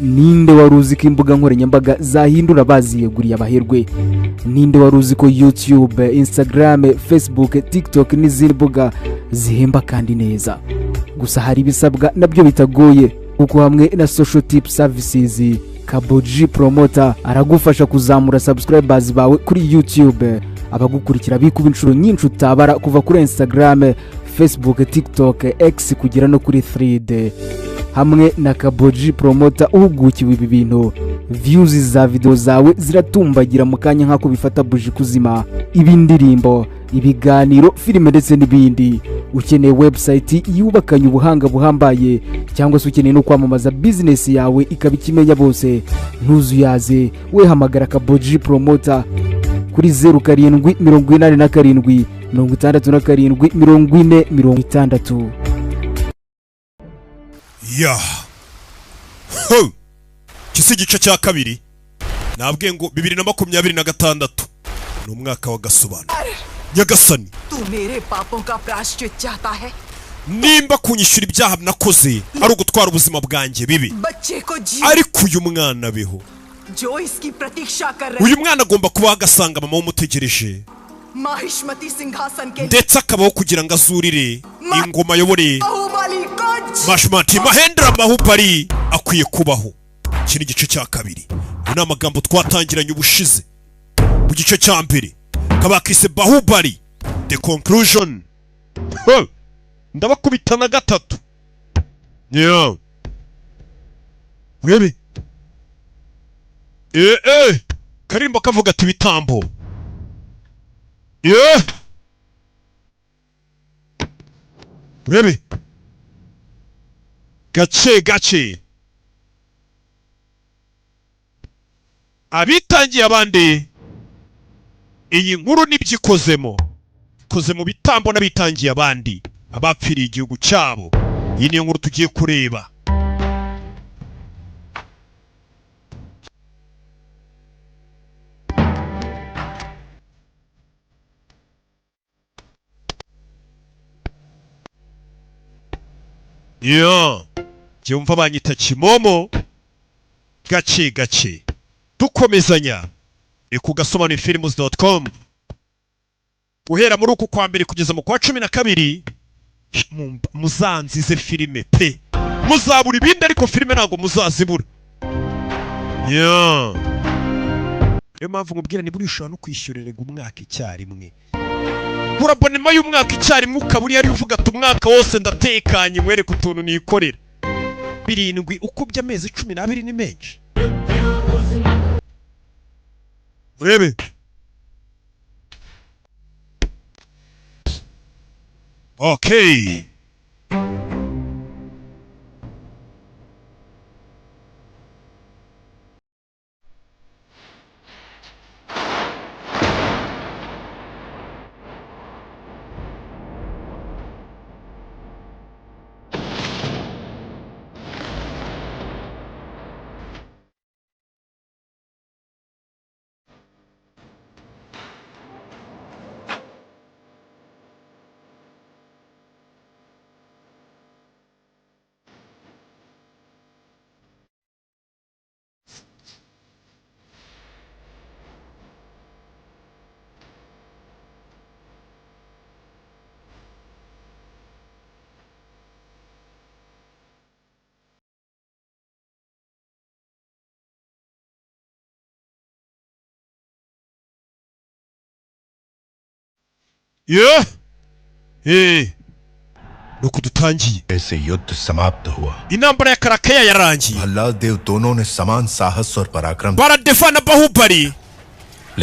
ninde wari uzi ko imbuga nkoranyambaga zahindura baziyeguriye abaherwe? Ninde wari uzi ko YouTube, Instagram, Facebook, TikTok n'izindi mbuga zihemba kandi neza? Gusa hari ibisabwa nabyo bitagoye, kuko hamwe na social tip services Kaboji Promoter aragufasha kuzamura subscribers bawe kuri YouTube, abagukurikira bikuba inshuro nyinshi utabara, kuva kuri Instagram, Facebook, TikTok, X kugera no kuri 3D. Hamwe na Kaboji Promoter uhugukiwe ibi bintu, views za video zawe ziratumbagira mu kanya nk'ako bifata buji kuzima. Ibindirimbo, ibiganiro, filime ndetse n'ibindi. Ukeneye website yubakanye ubuhanga buhambaye, cyangwa se ukeneye no kwamamaza business yawe ikaba ikimenya bose, ntuzuyaze, we hamagara Kaboji Promoter kuri 0787 67 40 ya kisi gice cya kabiri nabwiye ngo 2026 ni umwaka wa gasobanuro. Nyagasani, tu mere papon ka prashchit chahta hai? Nimba kunyishura ibyaha nakoze ari ugutwara ubuzima bwanjye bibi, bacche ko ji ariko uyu mwana beho, jo iski pratiksha kar rahe, uyu mwana agomba kuba agasanga mama umutegereje mahishmati singhasan ke ndetse akabaho kugira ngo azurire ingoma ayobore. Bahubali Koj Mahishmati Mahendra Bahubali akwiye kubaho. Iki ni igice cya kabiri. Uyu ni amagambo twatangiranye ubushize mu gice cya mbere, kabakise Bahubali the conclusion. Ndabakubita na gatatu. Webe Karimbo kavuga ati bitambo. Webe gace abitangiye abandi, iyi nkuru nibyikozemo koze mu bitambo n'abitangiye abandi abapfiriye igihugu cyabo. Iyi ni nkuru tugiye kureba. Cyumva banyita Kimomo gace dukomezanya ku gasobanurifilms.com. Guhera muri uku kwa mbere kugeza mu kwa 12 muzanzize filime pe, muzabura ibindi ariko filime ntago muzazibura. Niyo mpamvu nkubwira ni buri ushobora no kwishyurira umwaka icyarimwe, urabonema y'umwaka icyarimwe ukaburi yari uvuga ati umwaka wose ndatekanye mwereke utuntu nikorera. 7 ukubye amezi 12 ni menshi. Urebe okay. nuko dutangiye. ऐसे युद्ध समाप्त हुआ. Intambara ya Karakeya yarangiye. Bhallala देव दोनों ने समान साहस और पराक्रम baradefana Bahubali,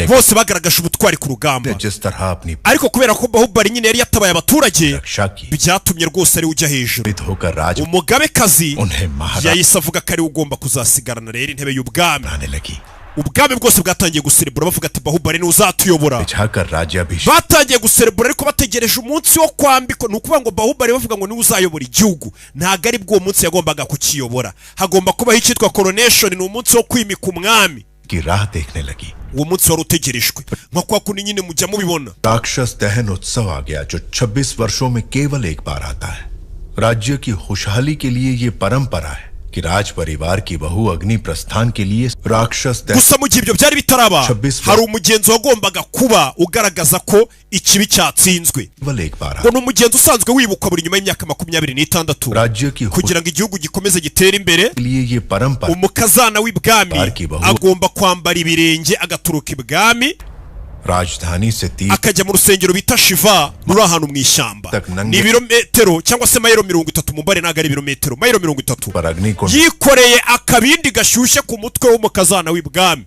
bose bagaragaje ubutwari ku rugamba. जिस तरह अपनी Ariko kubera ko Bahubali nyine yari yatabaye abaturage, रक्षा की byatumye rwose ari ujya hejuru. होकर राज Umugabekazi उन्हें महाराज yahise avuga ko ari ugomba kuzasigarana rero intebe y'ubwami. बनाने लगी. Ubwami bwose bwatangiye guserebura bavuga ati Bahubali ni uzatuyobora. बिछाकर राज्याभिषेक Batangiye guserebura ariko bategereje umunsi wo kwambikwa. Nukuvuga ngo Bahubali bavuga ngo ni uzayobora igihugu, ntago ari bwo munsi yagombaga kukiyobora. Hagomba kubaho icyitwa coronation, ni umunsi wo kwimika umwami. की राह देखने लगी. Uwo munsi wari utegerejwe nka kwa kundi nyine mujya mubibona. राक्षस दहन उत्सव आ गया जो 26 वर्षों में केवल एक बार आता है. राज्य की खुशहाली के लिए ये परंपरा है. कि राज परिवार की बहू अग्नि प्रस्थान के लिए राक्षस gusa mu gihe ibyo byari bitaraba hari umugenzo wagombaga kuba ugaragaza ko ikibi cyatsinzwe ngo ni umugenzo usanzwe wibukwa buri nyuma y'imyaka 26 kugira ngo igihugu gikomeze gitere imbere umukazana w'ibwami agomba kwambara ibirenge agaturuka ibwami राजधानी से akajya mu rusengero bita Shiva ruri ahantu mu ishyamba ni ibirometero cyangwa se mayiro 30 mu mbare naga ari ibirometero mayiro 30 yikoreye akabindi gashyushye ku mutwe w'umukazana w'ibwami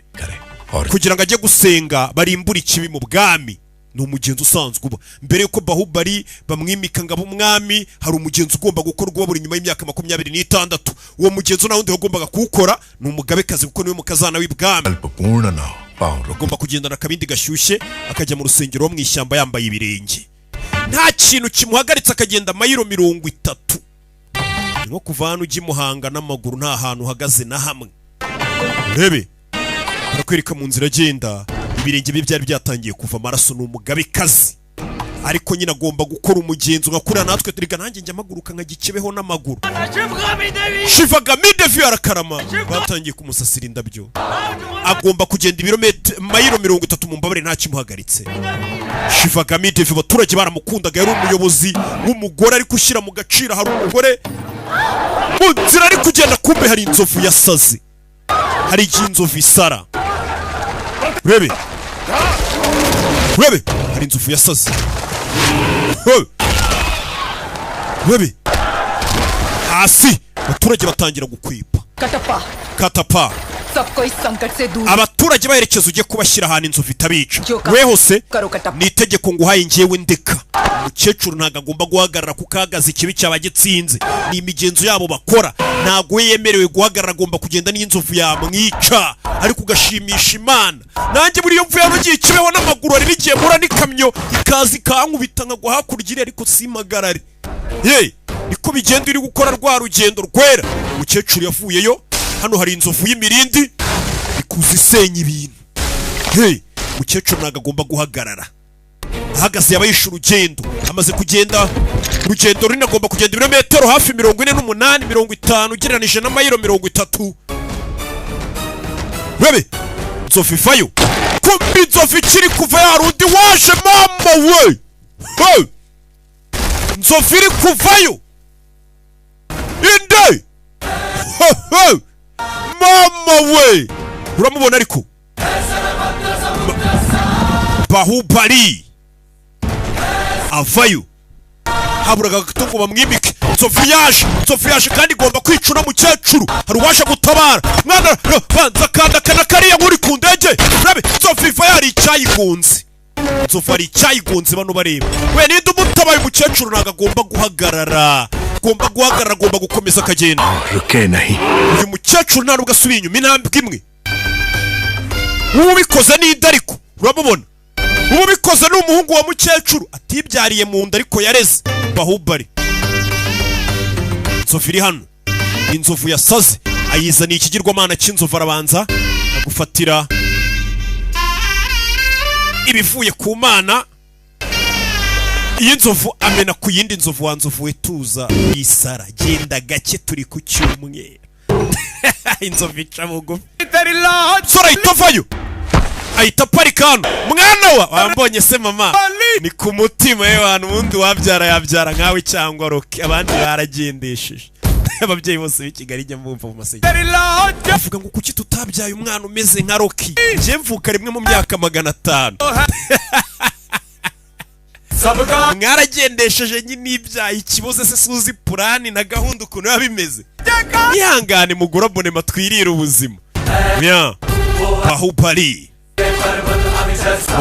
kugira ngo ajye gusenga barimbura ikibi mu bwami ni umugenzo usanzwe uba mbere yuko Bahubali bamwimika ngabo umwami hari umugenzo ugomba gukorwa buri nyuma y'imyaka 26 uwo mugenzo naho ndi ugombaga kuwukora ni umugabekazi kuko niwe mukazana w'ibwami agomba kugendana akabindi gashyushye akajya mu rusengero mu ishyamba yambaye ibirenge nta kintu kimuhagaritse akagenda mayiro 30 nko kuva hano ujya Muhanga n'amaguru nta hantu uhagaze na hamwe urebe barakwereka mu nzira agenda ibirenge bye byari byatangiye kuva amaraso ni umugabekazi ariko nyine agomba gukora umugenzo ngakura natwe turiga nanjye njya amaguruka nkagicebeho n'amaguru Shivagami Devi arakarama batangiye kumusasira indabyo agomba kugenda ibirometero mayiro 30 mu mbabare nta kimuhagaritse Shivagami Devi abaturage baramukundaga yari umuyobozi w'umugore ari gushyira mu gaciro hari umugore mu nzira ari kugenda kumbe hari inzovu yasaze hari inzovu isara urebe hari inzovu yasaze urebe hasi abaturage batangira gukwipa katapa abaturage baherekeza ujye kubashyira ahantu inzovu itabica we hose ni itegeko nguhaye njyewe ndeka umukecuru ntago agomba guhagarara kuko ahagaze ikibi cyabagitsinze ni imigenzo yabo bakora ntago we yemerewe guhagarara agomba kugenda n'inzovu yamwica ariko ugashimisha Imana nanjye muri iyo mvu yarugiye ikibeho n'amaguru ari bigiye mura n'ikamyo ikazi kankubita nkagwa hakurya ariko simagarare niko bigenda uri gukora rwa rugendo rwera umukecuru yavuyeyo hano hari inzovu y'imirindi ikuzisenya ibintu umukecuru ntago agomba guhagarara ahagaze yabayisha urugendo amaze kugenda urugendo ruri agomba kugenda ibirometero hafi 48 50 ugereranije na mayiro 30 rebe nzovu ivayo kumbi nzovu ikiri kuva yarundi waje mama we nzovu iri kuvayo inde mama we uramubona ariko Bahubali avayo haburaga gato ngo bamwimike nzovu yaje kandi igomba kwicuna mukecuru hari uwaje gutabara mwana banza kanda kariya nkuri ku ndege rabe nzovu iva yari icyayigunze nzovu ari icyayigunze bano bareba we ninde umutabaye umukecuru ntago agomba guhagarara agomba gukomeza akagenda uyu mukecuru nta nubwo asubiye inyuma intambwe imwe ubikoze n'inda ariko urabubona ubikoze n'umuhungu wa mukecuru atibyariye mu nda ariko yareze Bahubali inzovu iri hano inzovu yasaze ayizaniye ikigirwamana cy'inzovu arabanza agufatira ibivuye ku mana iyi nzovu amena ku yindi nzovu wa nzovu wetuza isara genda gake turi ku cyumweru inzovu ica bugufi sora itavayo ahita parikano mwana wa wambonye se mama ni ku mutima y'abantu ubundi wabyara yabyara nkawe cyangwa roki abandi baragendesheje ababyeyi bose b'Ikigali njya mumva mu masenge avuga ngo kuki tutabyaye umwana umeze nka roki nje mvuka rimwe mu myaka 500 mwaragendesheje nyine ibyaye ikiboze se suzi purani na gahunda ukuntu yabimeze ihangane mugura abonema twirira ubuzima Bahubali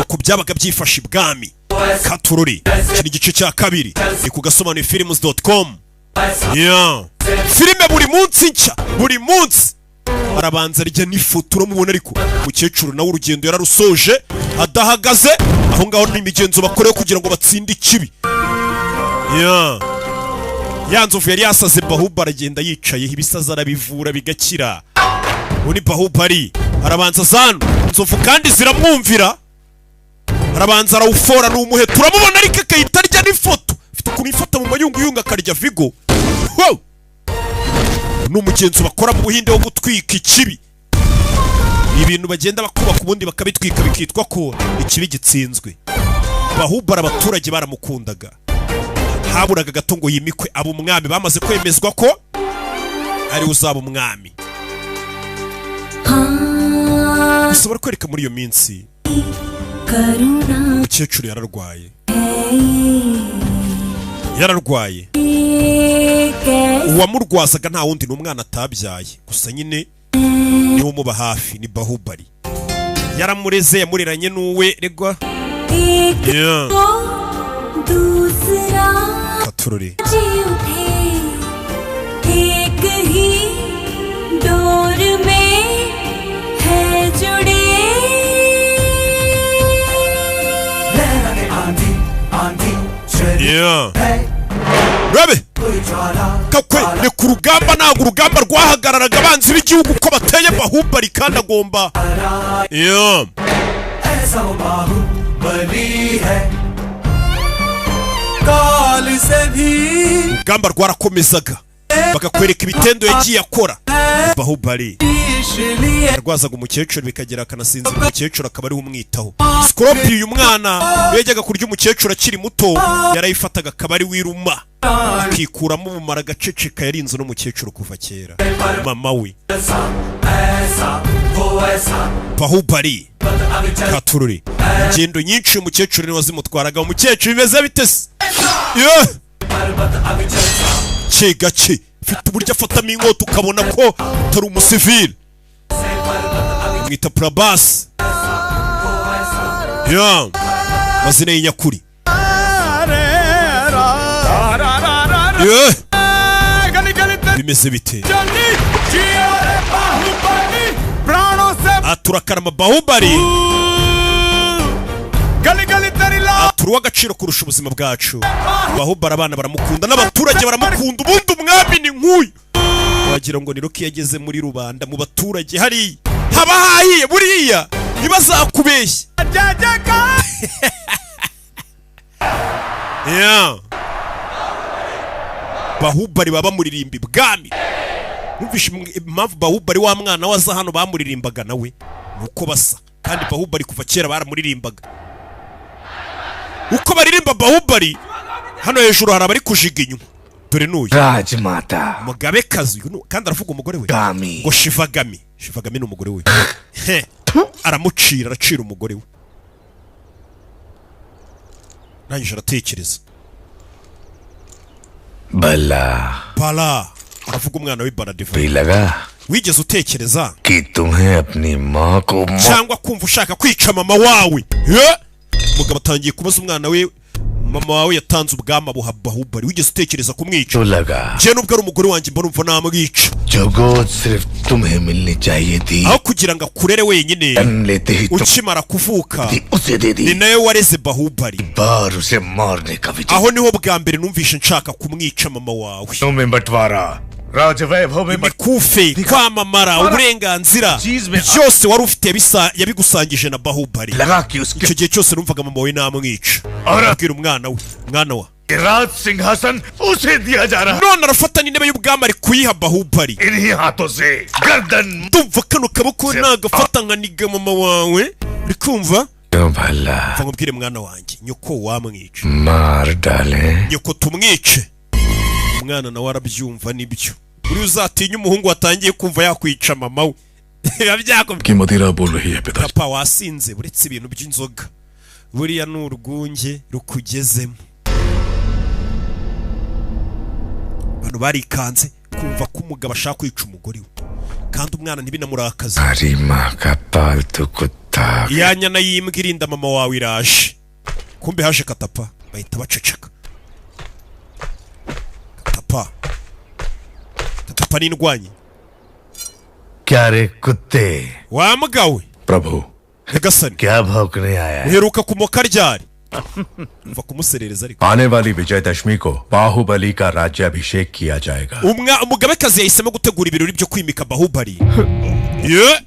uko byabaga byifashe ibwami Katururi kiri igice cya kabiri ni kugasobanura films.com filime buri munsi nshya buri munsi arabanza rya n'ifoto uramubona ariko umukecuru nawe urugendo yararusoje adahagaze aho ngaho n'imigenzo bakorewe kugira ngo batsinde ikibi ya nzovu yari yasaze Bahubali agenda yicaye ibisaza arabivura bigakira uni Bahubali arabanza zano nzovu kandi ziramwumvira arabanza arawufora n'umuheto uramubona ariko akahita arya n'ifoto afite ukuntu ifata mu mayunguyungu akarya Vigo ni umugenzo bakora mu Buhinde wo gutwika ikibi, ibintu bagenda bakubaka ubundi bakabitwika bikitwa ko ikibi gitsinzwe. Bahubara abaturage baramukundaga, haburaga gato ngo yimikwe abo umwami, bamaze kwemezwa ko ari uzaba umwami. Ushobora kwereka muri iyo minsi umukecuru yararwaye, uwamurwazaga nta wundi n'umwana atabyaye, gusa nyine niwe umuba hafi, ni Bahubali. Yaramureze, yamureranye n'uwe regwa Katururi. Rabe kakwe ni ku rugamba, ntabwo urugamba rwahagararaga abanzi b'igihugu ko bateye Bahubali kandi agomba urugamba rwarakomezaga, bagakwereka ibitendo yagiye akora. Bahubali yarwazaga umukecuru bikagera akanasinzira umukecuru akaba ari umwitaho. Scorpion uyu mwana yajyaga kurya umukecuru akiri muto, yarayifataga akaba ari wiruma akikuramo ubumara agaceceka. Yarinze n'umukecuru kuva kera, mama we Bahubali Katururi. Ingendo nyinshi umukecuru niwe wazimutwaraga. Umukecuru bimeze bite se? Gake ufite uburyo afatamo inkota ukabona ko utari umusivili, mwita Prabhas, mazina y'inyakuri. Bimeze bite? Aturakarama Bahubali, aturi w'agaciro kurusha ubuzima bwacu. Bahubali abana baramukunda, n'abaturage baramukunda. Ubundi umwami ni nk'uyu, wagira ngo ni Rocky yageze muri rubanda mu baturage hariya haba hahiye buriya ntibazakubeshye. Bahubali baba muririmba ibwami. Numvishe impamvu Bahubali wa mwana waza hano bamuririmbaga nawe nuko basa, kandi Bahubali kuva kera baramuririmbaga. Uko baririmba Bahubali hano hejuru hari abari kujiga inyuma. Dore n'uyu Rajmata, umugabekazi kandi aravuga umugore we ngo Shivagami. Shivagami ni umugore we. Aracira umugore we. Nangije aratekereza. Bala aravuga umwana we Baladeva. Wigeze utekereza ki tumhe apni maa ko cyangwa kumva ushaka kwica mama wawe? Umugabo atangiye kubaza umwana we, mama wawe yatanze ubwama buha Bahubali, wigeze utekereza kumwica? Je nubwo ari umugore wanjye mbona umva namwica. Jogod sirf tumhe milni chahiye thi, aho kugira ngo akurere wenyine ukimara kuvuka ni nawe wareze Bahubali. bar use marne ka vichar, aho niho bwa mbere numvishe nshaka kumwica mama wawe. tume batwara Rajvaibhav mein imikufe, kwamamara, uburenganzira byose wari ufite yabigusangije na Bahubali. Icyo gihe cyose numvaga mama we namwica. Abwira umwana we, mwana wa Raj Singhasan use diya ja raha, none arafata n'intebe y'ubwami ari kuyiha Bahubali. inhi haathon se gardan ndumva kano kaboko nagafata nkaniga mama wawe. uri kumva? bhala mubwire mwana wanjye, nyoko wamwica, mar dale, nyoko tumwice. Umwana nawe arabyumva nibyo. Uri uzatinya umuhungu watangiye kumva yakwica mama we. ki madira bol rahi hai pita, papa wasinze buretse ibintu by'inzoga, buriya n'urwunge rukugezemo. Bano barikanze kumva ko umugabo ashaka kwica umugore we, kandi umwana ntibinamurakaza. arima ka paltu kutta, ya nyana y'imbwa irinda mama wawe iraje. Kumbe haje Katapa, bahita baceceka. Katapa ni indwanyi. kya re kutte, Wa mbwa we prabhu Nyagasani, kya bhaukne aaya hai? uheruka kumoka ryari? Mva kumuserereza ariko. आने वाली विजयदशमी को बाहुबली का राज्याभिषेक किया जाएगा। umugabekazi yahisemo gutegura ibirori byo kwimika Bahubali.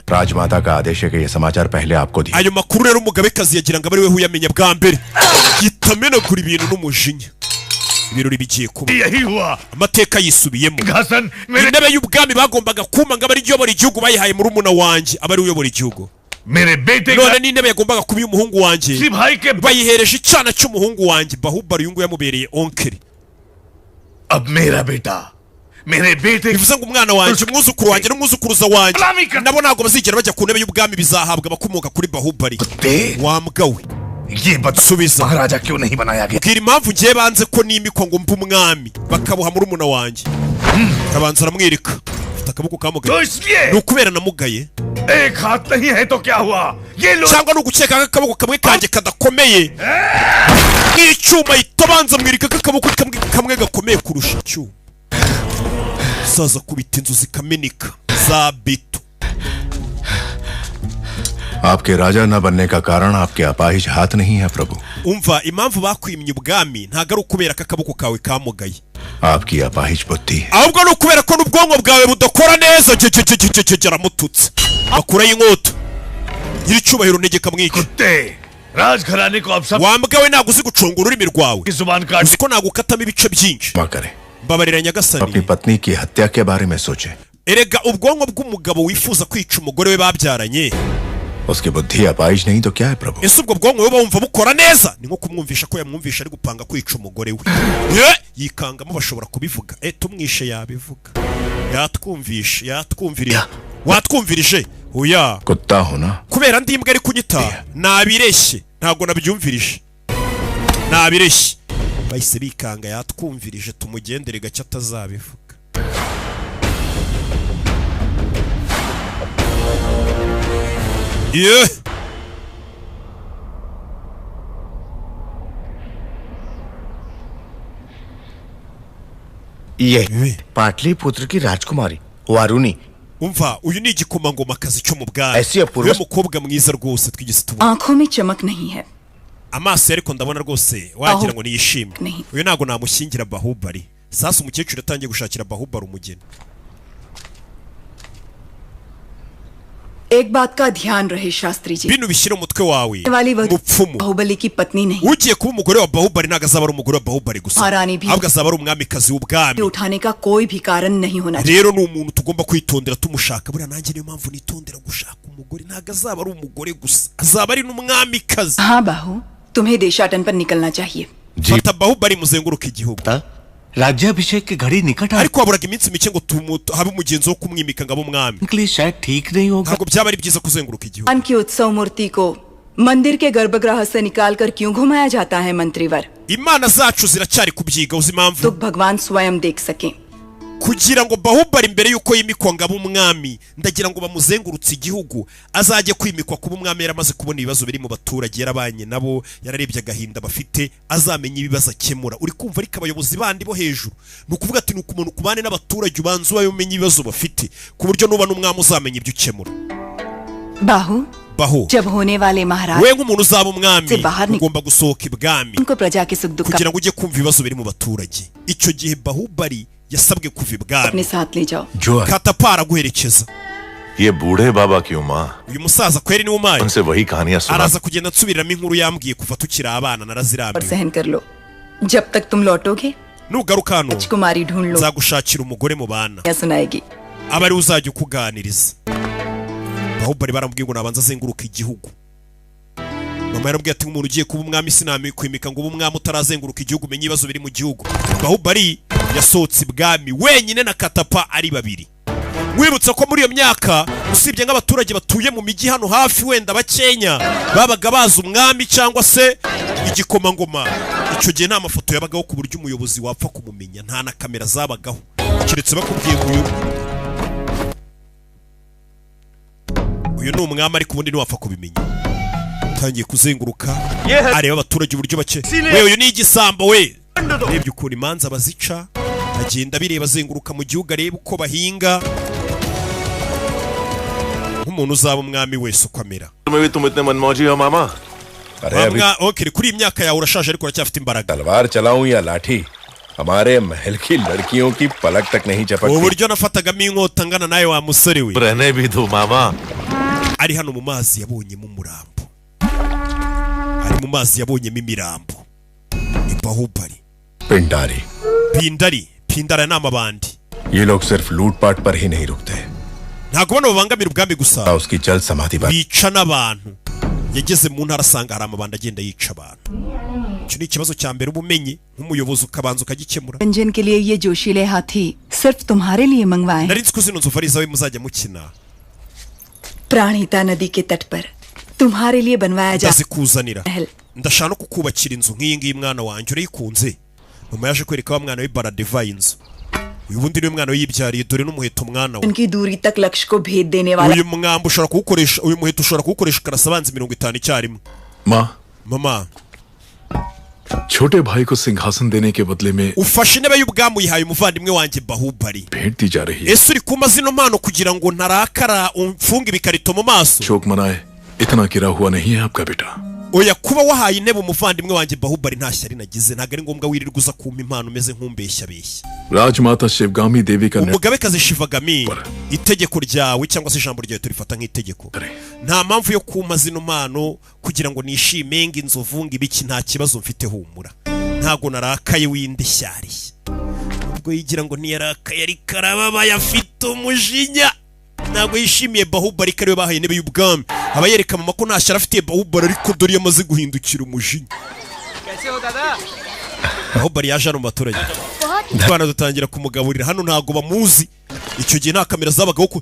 राजमाता का आदेश है कि ये समाचार पहले आपको दिया। ayo makuru rero umugabekazi yagira ngo abari we uyamenya bwa mbere, gitamenagura ibintu n'umujinya. ibirori bigiye kuba यही हुआ amateka yisubiyemo सिंहासन मेरे intebe y'ubwami bagombaga kuma ngo abari uyobora igihugu bayihaye murumuna wanjye abari uyobora igihugu मेरे बेटे none का n'intebe yagombaga kuba iy'umuhungu wanjye किसी भाई के bayihereje icyana cy'umuhungu wanjye Bahubali uyu nguyu yamubereye onkeri अब मेरा बेटा मेरे बेटे bivuze ngo umwana wanjye umwuzukuru wanjye n'umwuzukuruza wanjye Lamika. nabo ntabwo bazigera bajya ku ntebe y'ubwami bizahabwa abakomoka kuri Bahubali कुत्ते wambwa we ये बता subiza महाराजा क्यों नहीं बनाया गया bwira impamvu ngiye banze ko nimikwa ngo mbe umwami bakabuha murumuna wanjye arabanza aramwereka afite akaboko kamugaye तो इसलिए ni ukubera namugaye एक हाथ नहीं है तो क्या हुआ ये लो cyangwa ni ugukeka ko akaboko kamwe kanjye kadakomeye nk'icyuma itabanza mwirika ko akaboko kamwe gakomeye kurusha icyuma saza kubita inzu zikameneka za beto आपके राजा न बनने का कारण आपके अपाहिज हाथ नहीं है प्रभु umva impamvu bakwimye ubwami ntabwo ari ukubera ko akaboko kawe kamugaye आपकी अपाहिज बुद्धि है ahubwo ni ukubera ko n'ubwonko bwawe budakora neza aramututse bakuraho inkota nyiricyubahiro ntegeka mwica कुत्ते राजघराने को अब सब wambwa we ntabwo uzi gucunga ururimi rwawe की जुबान काट uzi ko nagukatamo ibice byinshi क्षमा करें mbabarira अपनी nyagasani पत्नी की हत्या के बारे में सोचे erega ubwonko bw'umugabo wifuza kwica umugore we babyaranye उसकी बुद्धि अपाहिज नहीं तो क्या है प्रभु ese ubwo bwonko we bumva bukora neza ni nko kumwumvisha ko yamwumvisha ari gupanga kwica umugore we yikangamo bashobora kubivuga tumwishe yabivuga yatwumvirije watwumvirije oya कुत्ता होना kubera ndi imbwa ari kunyita nabireshye ntabwo nabyumvirije nabireshye bahise bikanga yatwumvirije tumugendere gake atazabivuga Yeah. ये पाटलिपुत्र की राजकुमारी वारुणी umva uyu ni igikomangomakazi cyo mu bwami Ese yapfuye- uyu mukobwa mwiza rwose twigeze tubona आंखों में चमक नहीं है amaso ye ariko ndabona rwose wagira ngo niyishimwe Nahi. uyu ntabwo namushyingira Bahubali sasa umukecuru yatangiye gushakira Bahubali umugeni एक बात का ध्यान रहे शास्त्री ji bino bishyire umutwe wawe वाली वह mupfumu बाहुबली की पत्नी नहीं ugiye kuba umugore wa Bahubali ntabwo azaba ari umugore wa Bahubali gusa Harani bhi- ahubwo azaba ari umwamikazi w'ubwami उठाने का कोई भी कारण नहीं होना चाहिए rero ni umuntu tugomba kwitondera tumushaka buriya nanjye niyo mpamvu nitondera gushaka umugore ntabwo azaba ari umugore gusa azaba ari n'umwamikazi हाँ बाहु तुम्हें देशाटन पर निकलना चाहिए fata Bahubali muzenguruka igihugu राज्याभिषेक की घड़ी निकट आने ariko haburaga iminsi mike ngo habe umugenzo wo kumwimika ngo abe umwami के लिए शायद ठीक नहीं होगा ntabwo byaba ari byiza kuzenguruka igihugu भगवान की उत्सव मूर्ति को मंदिर के गर्भगृह से निकालकर क्यों घुमाया जाता है मंत्रीवर imana zacu ziracyari kubyiga uzi तो impamvu भगवान स्वयं देख सकें kugira ngo Bahubali mbere yuko yimikwa ngo abe umwami ndagira ngo bamuzengurutse igihugu azajye kwimikwa kuba umwami yaramaze kubona ibibazo biri mu baturage yarabanye nabo yararebye agahinda bafite azamenya ibibazo akemura uri kumva ariko abayobozi bandi bo hejuru ni ukuvuga ati ni umuntu kubane n'abaturage ubanza ubaye umenya ibibazo bafite ku buryo nuba n'umwami uzamenya ibyo ukemura बाहु baho जब होने वाले महाराज we nk'umuntu uzaba umwami Se bahari ni- ugomba gusohoka ibwami उनको प्रजा के सुख दुख का kugira ngo ujye kumva ibibazo biri mu baturage icyo gihe Bahubali yasabwe kuva ibwami अपने साथ ले जाओ जो है katapara aguherekeza ये बूढ़े बाबा की Uma uyu musaza kweri niwe umaye उनसे वही कहानियां सुना araza kugenda nsubiramo inkuru yambwiye kuva tukiri abana और narazirambiwe सहन कर लो जब तक तुम लौटोगे nugaruka hano राजकुमारी ढूंढ लो nzagushakira umugore mu bana या सुनाएगी aba ari uzajya ukuganiriza Bahubali baramubwiye ngo nabanza azenguruka igihugu mama yarambwiye ati nk'umuntu ugiye kuba umwami sinamikwimika ngo ube umwami utarazenguruka igihugu umenye ibibazo biri mu gihugu Bahubali yasohotse ibwami wenyine na katapa ari babiri mwibutsa ko muri iyo myaka usibye nk'abaturage batuye mu mijyi hano hafi wenda bakenya babaga bazi umwami cyangwa se igikomangoma icyo gihe nta mafoto yabagaho ku buryo umuyobozi wapfa kumumenya nta na kamera zabagaho keretse bakubwiye ngo uyu ni umwami ariko ubundi ntiwapfa kubimenya utangiye kuzenguruka areba abaturage uburyo bake we uyu ni igisambo we rebye ukuntu imanza bazica agenda bireba azenguruka mu gihugu areba uko bahinga nk'umuntu uzaba umwami wese uko amera में भी तुम इतने मनमौजी हो मामा अरे अभी okay kuri iyi myaka yawe urashaje ariko uracyafite imbaraga तलवार चलाऊं या लाठी हमारे महल की लड़कियों की पलक तक नहीं ubu चपकती buryo nafatagamo inkota ngana nawe wa musore we रहने भी दो मामा ari hano mu mazi yabonyemo umurambo ari mu mazi yabonyemo imirambo ni Bahubali Pindari Pindara na amabandi. ये लोग सिर्फ लूटपाट पर ही नहीं रुकते, Ntago bano babangamira ubwami gusa. उसकी चल समाधि पर Bica n'abantu. Yageze mu ntara asanga hari amabandi agenda yica abantu. Icyo ni ikibazo cya mbere ubumenyi nk'umuyobozi ukabanza ukagikemura. Ranjan के लिए ये जोशीले हाथी सिर्फ तुम्हारे लिए मंगवाए Nari nzi ko zino nzovu ari izawe muzajya mukina. Pranahita नदी के तट पर तुम्हारे लिए बनवाया जा Ndazikuzanira. महल Ndashaka no kukubakira inzu nk'iyi ngiyi mwana wanjye urayikunze. Mama yaje kwereka wa mwana we Baradiva inzu. Uyu bundi ni umwana we yibyariye dore n'umuheto mwana we. उनकी दूरी तक लक्ष्य को भेद देने वाला Uyu mwamba ushobora kuwukoresha, uyu muheto ushobora kuwukoresha ukarasa abanzi 50 icyarimwe. माँ, Mama, छोटे भाई को सिंहासन देने के बदले में ufashe intebe y'ubwami uyihaye umuvandimwe wanjye Bahubali. भेंट दी जा रही है। Ese uri kuma zino mpano kugira ngo ntarakara umfunge ibikarito mu maso? शोक मनाए, इतना गिरा हुआ नहीं है आपका बेटा। Oya kuba wahaye intebe umuvandimwe wanjye Bahubali nta shyari nagize, ntago ari ngombwa wirirwa uza kumpa impano umeze nk'umbeshya beshya. राजमाता शिवगामी देवी का Umugabekazi Shivagami, itegeko ryawe cyangwa se ijambo ryawe turifata nk'itegeko. Nta mpamvu yo kumpa zino mpano kugira ngo nishime inzovu ibiki, nta kibazo mfite, humura. Ntago narakaye windi shyari. Ubwo yigira ngo niyarakaye ari karababa yafite umujinya. Ntago yishimiye Bahubali kariwe bahaye intebe y'ubwami. Aba yereka mama ko nta shyari afitiye Bahubali ariko dore yamaze guhindukira umujinya. Bahubali yaje hano mu baturage. Abana dutangira kumugaburira hano ntago bamuzi. Icyo gihe nta kamera zabagaho ku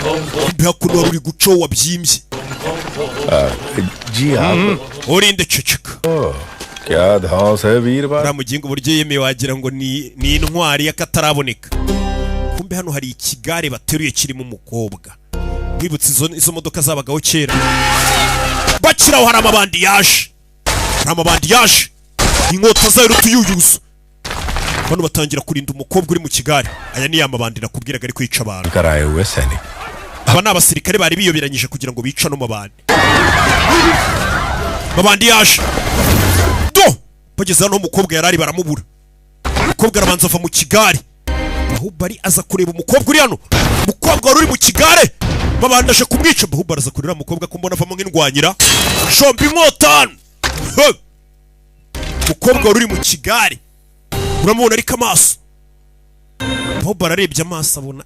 hakuno wari uri guco wabyimbye. जी आप Urinde ceceka. क्या धांस है वीरवार Ramugingo buryo yemeye wagira ngo ni intwari y'akataraboneka. Kumbe hano hari ikigare bateruye kirimo umukobwa. Mwibutse izo modoka zabagaho kera. Bakiraho hari amabandi yaje. Hari amabandi yaje. Inkota zayo rutuyuyuzo. Bano batangira kurinda umukobwa uri mu kigare. Aya ni amabandi nakubwiraga ari kwica abantu. कराए हुए सैनिक Aba ni abasirikare bari biyoberanyije kugira ngo bica no mabandi. Mabandi yaje. Do! Bageze hano umukobwa yarari baramubura. Umukobwa arabanza ava mu kigare. Bahubali aza kureba umukobwa uri hano. Umukobwa wari uri mu kigare. Babandashe kumwica. Bahubali aza kureba umukobwa ko mbona avamo nk'indwanyira. Shombi inkotano. Umukobwa wari uri mu kigare. Uramubona ariko amaso. Bahubali arebye amaso abona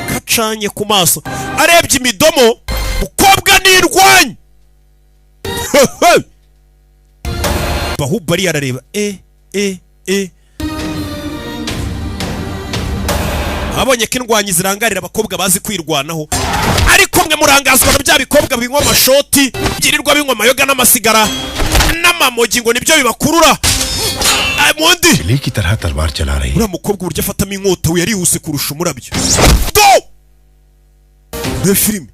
kacanye ku maso. Arebye imidomo. Umukobwa ni indwanyi. Bahubali arareba abonye ko indwanyi zirangarira abakobwa bazi kwirwanaho, ariko mwe murangazwa na bya bikobwa binywa amashoti byirirwa binywa amayoga n'amasigara n'amamogi ngo nibyo bibakurura. Mundi बिल्ली की तरह तलवार चला रही है। uriya mukobwa uburyo afatamo inkota we yarihuse kurusha umurabyo. Do filime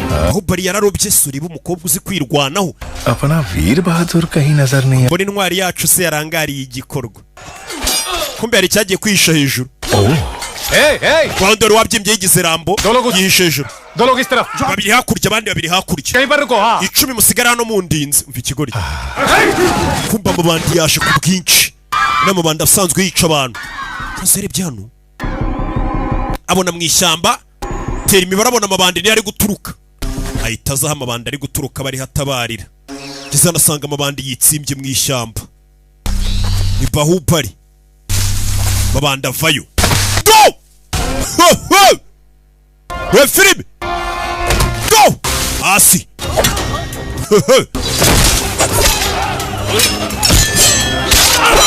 Bahubali yararobye suriba umukobwa uzi kwirwanaho. अपना वीर बहादुर कहीं नजर नहीं Mbona intwari yacu se yarangariye igikorwa. Kumbe yari cyagiye kwisha hejuru. Rwanda wari wabyimbye yigize rambo yihishe hejuru. Babiri hakurya abandi babiri hakurya. 10 musigara hano mu ndinzi umva ikigori. Kumba amabandi yaje ku bwinshi. N'amabandi asanzwe yica abantu. Aserebye hano. Abona mu ishyamba tera imibare abona amabandi ni ari guturuka. Ahita azaho amabandi ari guturuka bari hatabarira. Giza nasanga amabandi yitsimbye mu ishyamba. Ni Bahubali. Mabandi avayo. Go! We filime. Go! Hasi.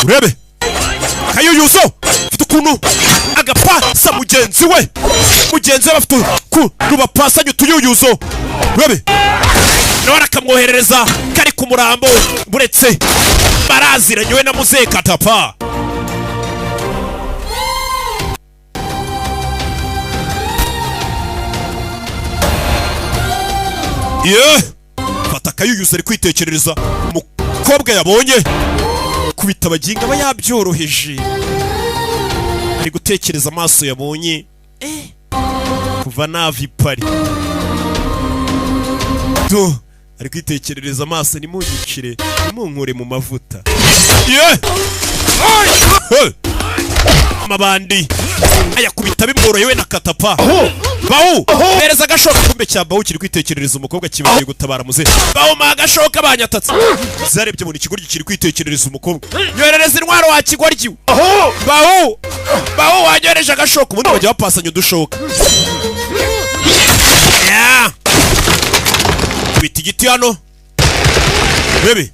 Urebe. Kayuyuzo. Mfite ukuntu agapasa mugenzi we. Mugenzi we bafite rubapasanye utuyuyuzo. Urebe. Nora kamwoherereza kari ku murambo buretse baraziranye we na Muzehe Katapa. Fata Kayuyuzo ari kwitekerereza umukobwa yabonye kubita abaginga aba yabyoroheje. Ari gutekereza amaso yabonye kuva navipari. Do ari kwitekerereza amaso ni mugicire nimunkure mu mavuta. Amabandi ayakubita bimworoye we na Katapa. Bahu bereza agashoka kumbe cya Bahu kiri kwitekerereza umukobwa kibagiye gutabara muze Bahu ma agashoka banyatatse zarebye muri kigoryi kiri kwitekerereza umukobwa nyorereza intwaro wa kigoryi Bahu wanyoreje agashoka ubundi bajya bapasanya udushoka bita igiti hano bebe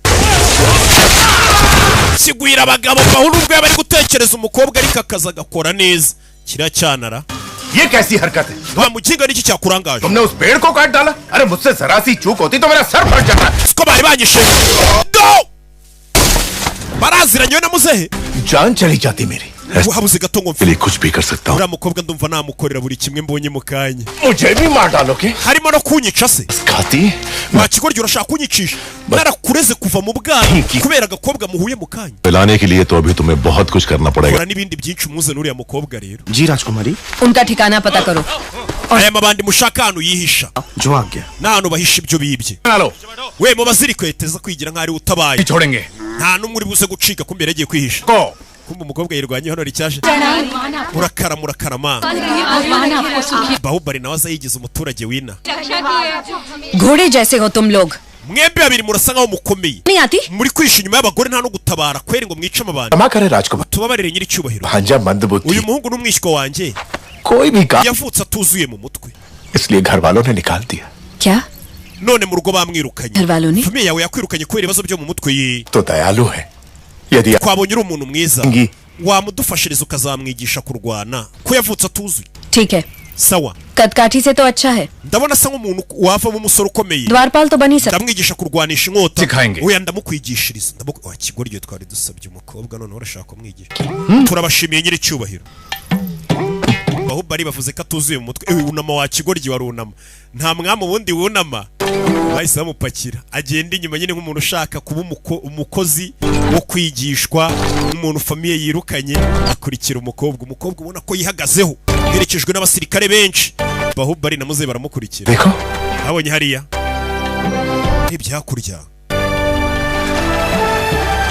kigwira abagabo Bahu nubwo yaba ari gutekereza umukobwa ariko akaza agakora neza kiracyanara ये कैसी हरकत है? Bamukinga niki cyakurangaje तुमने उस पेड़ को काट डाला? अरे मुझसे जरा सी चूक होती तो मेरा सर फट जाता। Siko bari banyishe go baraziranye na muzehe जान चली जाती मेरी। habuze gato ngo लिए कुछ भी कर सकता हूँ uriya mukobwa ndumva namukorera buri kimwe mbonye mu kanya मुझे भी मार डालोगे? harimo no kunyica se खाती? wakigoryo urashaka kunyicisha narakureze kuva mu bwana kubera agakobwa muhuye mu kanya पिलाने के लिए तो अभी तुम्हें बहुत कुछ करना पड़ेगा kora n'ibindi byinshi umuze n'uriya mukobwa rero जी राजकुमारी। उनका ठिकाना पता करो। aya mabandi mushaka hano yihisha जो आ गया। n'ahantu bahisha ibyo bibye low. we mu baziri kweteza kwigira nk'ari utabaye छोड़ेंगे। nta n'umwe uri buze gucika kumbe yagiye kwihisha को। kumbe umukobwa yirwanye hano ricyaje murakara ma Bahubali nawe aza yigize umuturage wina घोड़े जैसे हो तुम लोग। mwembe babiri murasa nkaho mukomeye नहीं आती? muri kwisha inyuma y'abagore nta no gutabara kweri ngo mwice amabandi क्षमा करे राजकुमार। tubabarire nyiri cyubahiro भांजा मंदबुद्धि। uyu muhungu n'umwishywa wanjye कोई भी काम yavutse atuzuye mu mutwe इसलिए घर वालों ने निकाल दिया। क्या? none mu rugo bamwirukanye Karvalo ni? famiye yawe yakwirukanye kubera ibibazo byo mu mutwe ye तो दयालु है। यदि twabonye uri umuntu mwiza Ngi. wamudufashiriza ukazamwigisha kurwana ko yavutse atuzuye ठीक है। sawa कदकाठी से तो अच्छा है। ndabona asa nk'umuntu wavamo umusore ukomeye द्वारपाल तो बनी सकता। ndamwigisha kurwanisha inkota Sikhayenge. oya ndamukwigishiriza kigoryo twari dusabye umukobwa none urashaka kumwigisha turabashimiye nyiri cyubahiro Bahubali bavuze ko atuzuye mu mutwe unama wa kigoryi warunama nta mwami ubundi wunama bahise bamupakira agenda inyuma nyine nk'umuntu ushaka kuba umukozi wo kwigishwa nk'umuntu famiye yirukanye akurikira umukobwa ubona ko yihagazeho yerekejwe n'abasirikare benshi Bahubali na muze baramukurikira देखो abonye hariya ibyakurya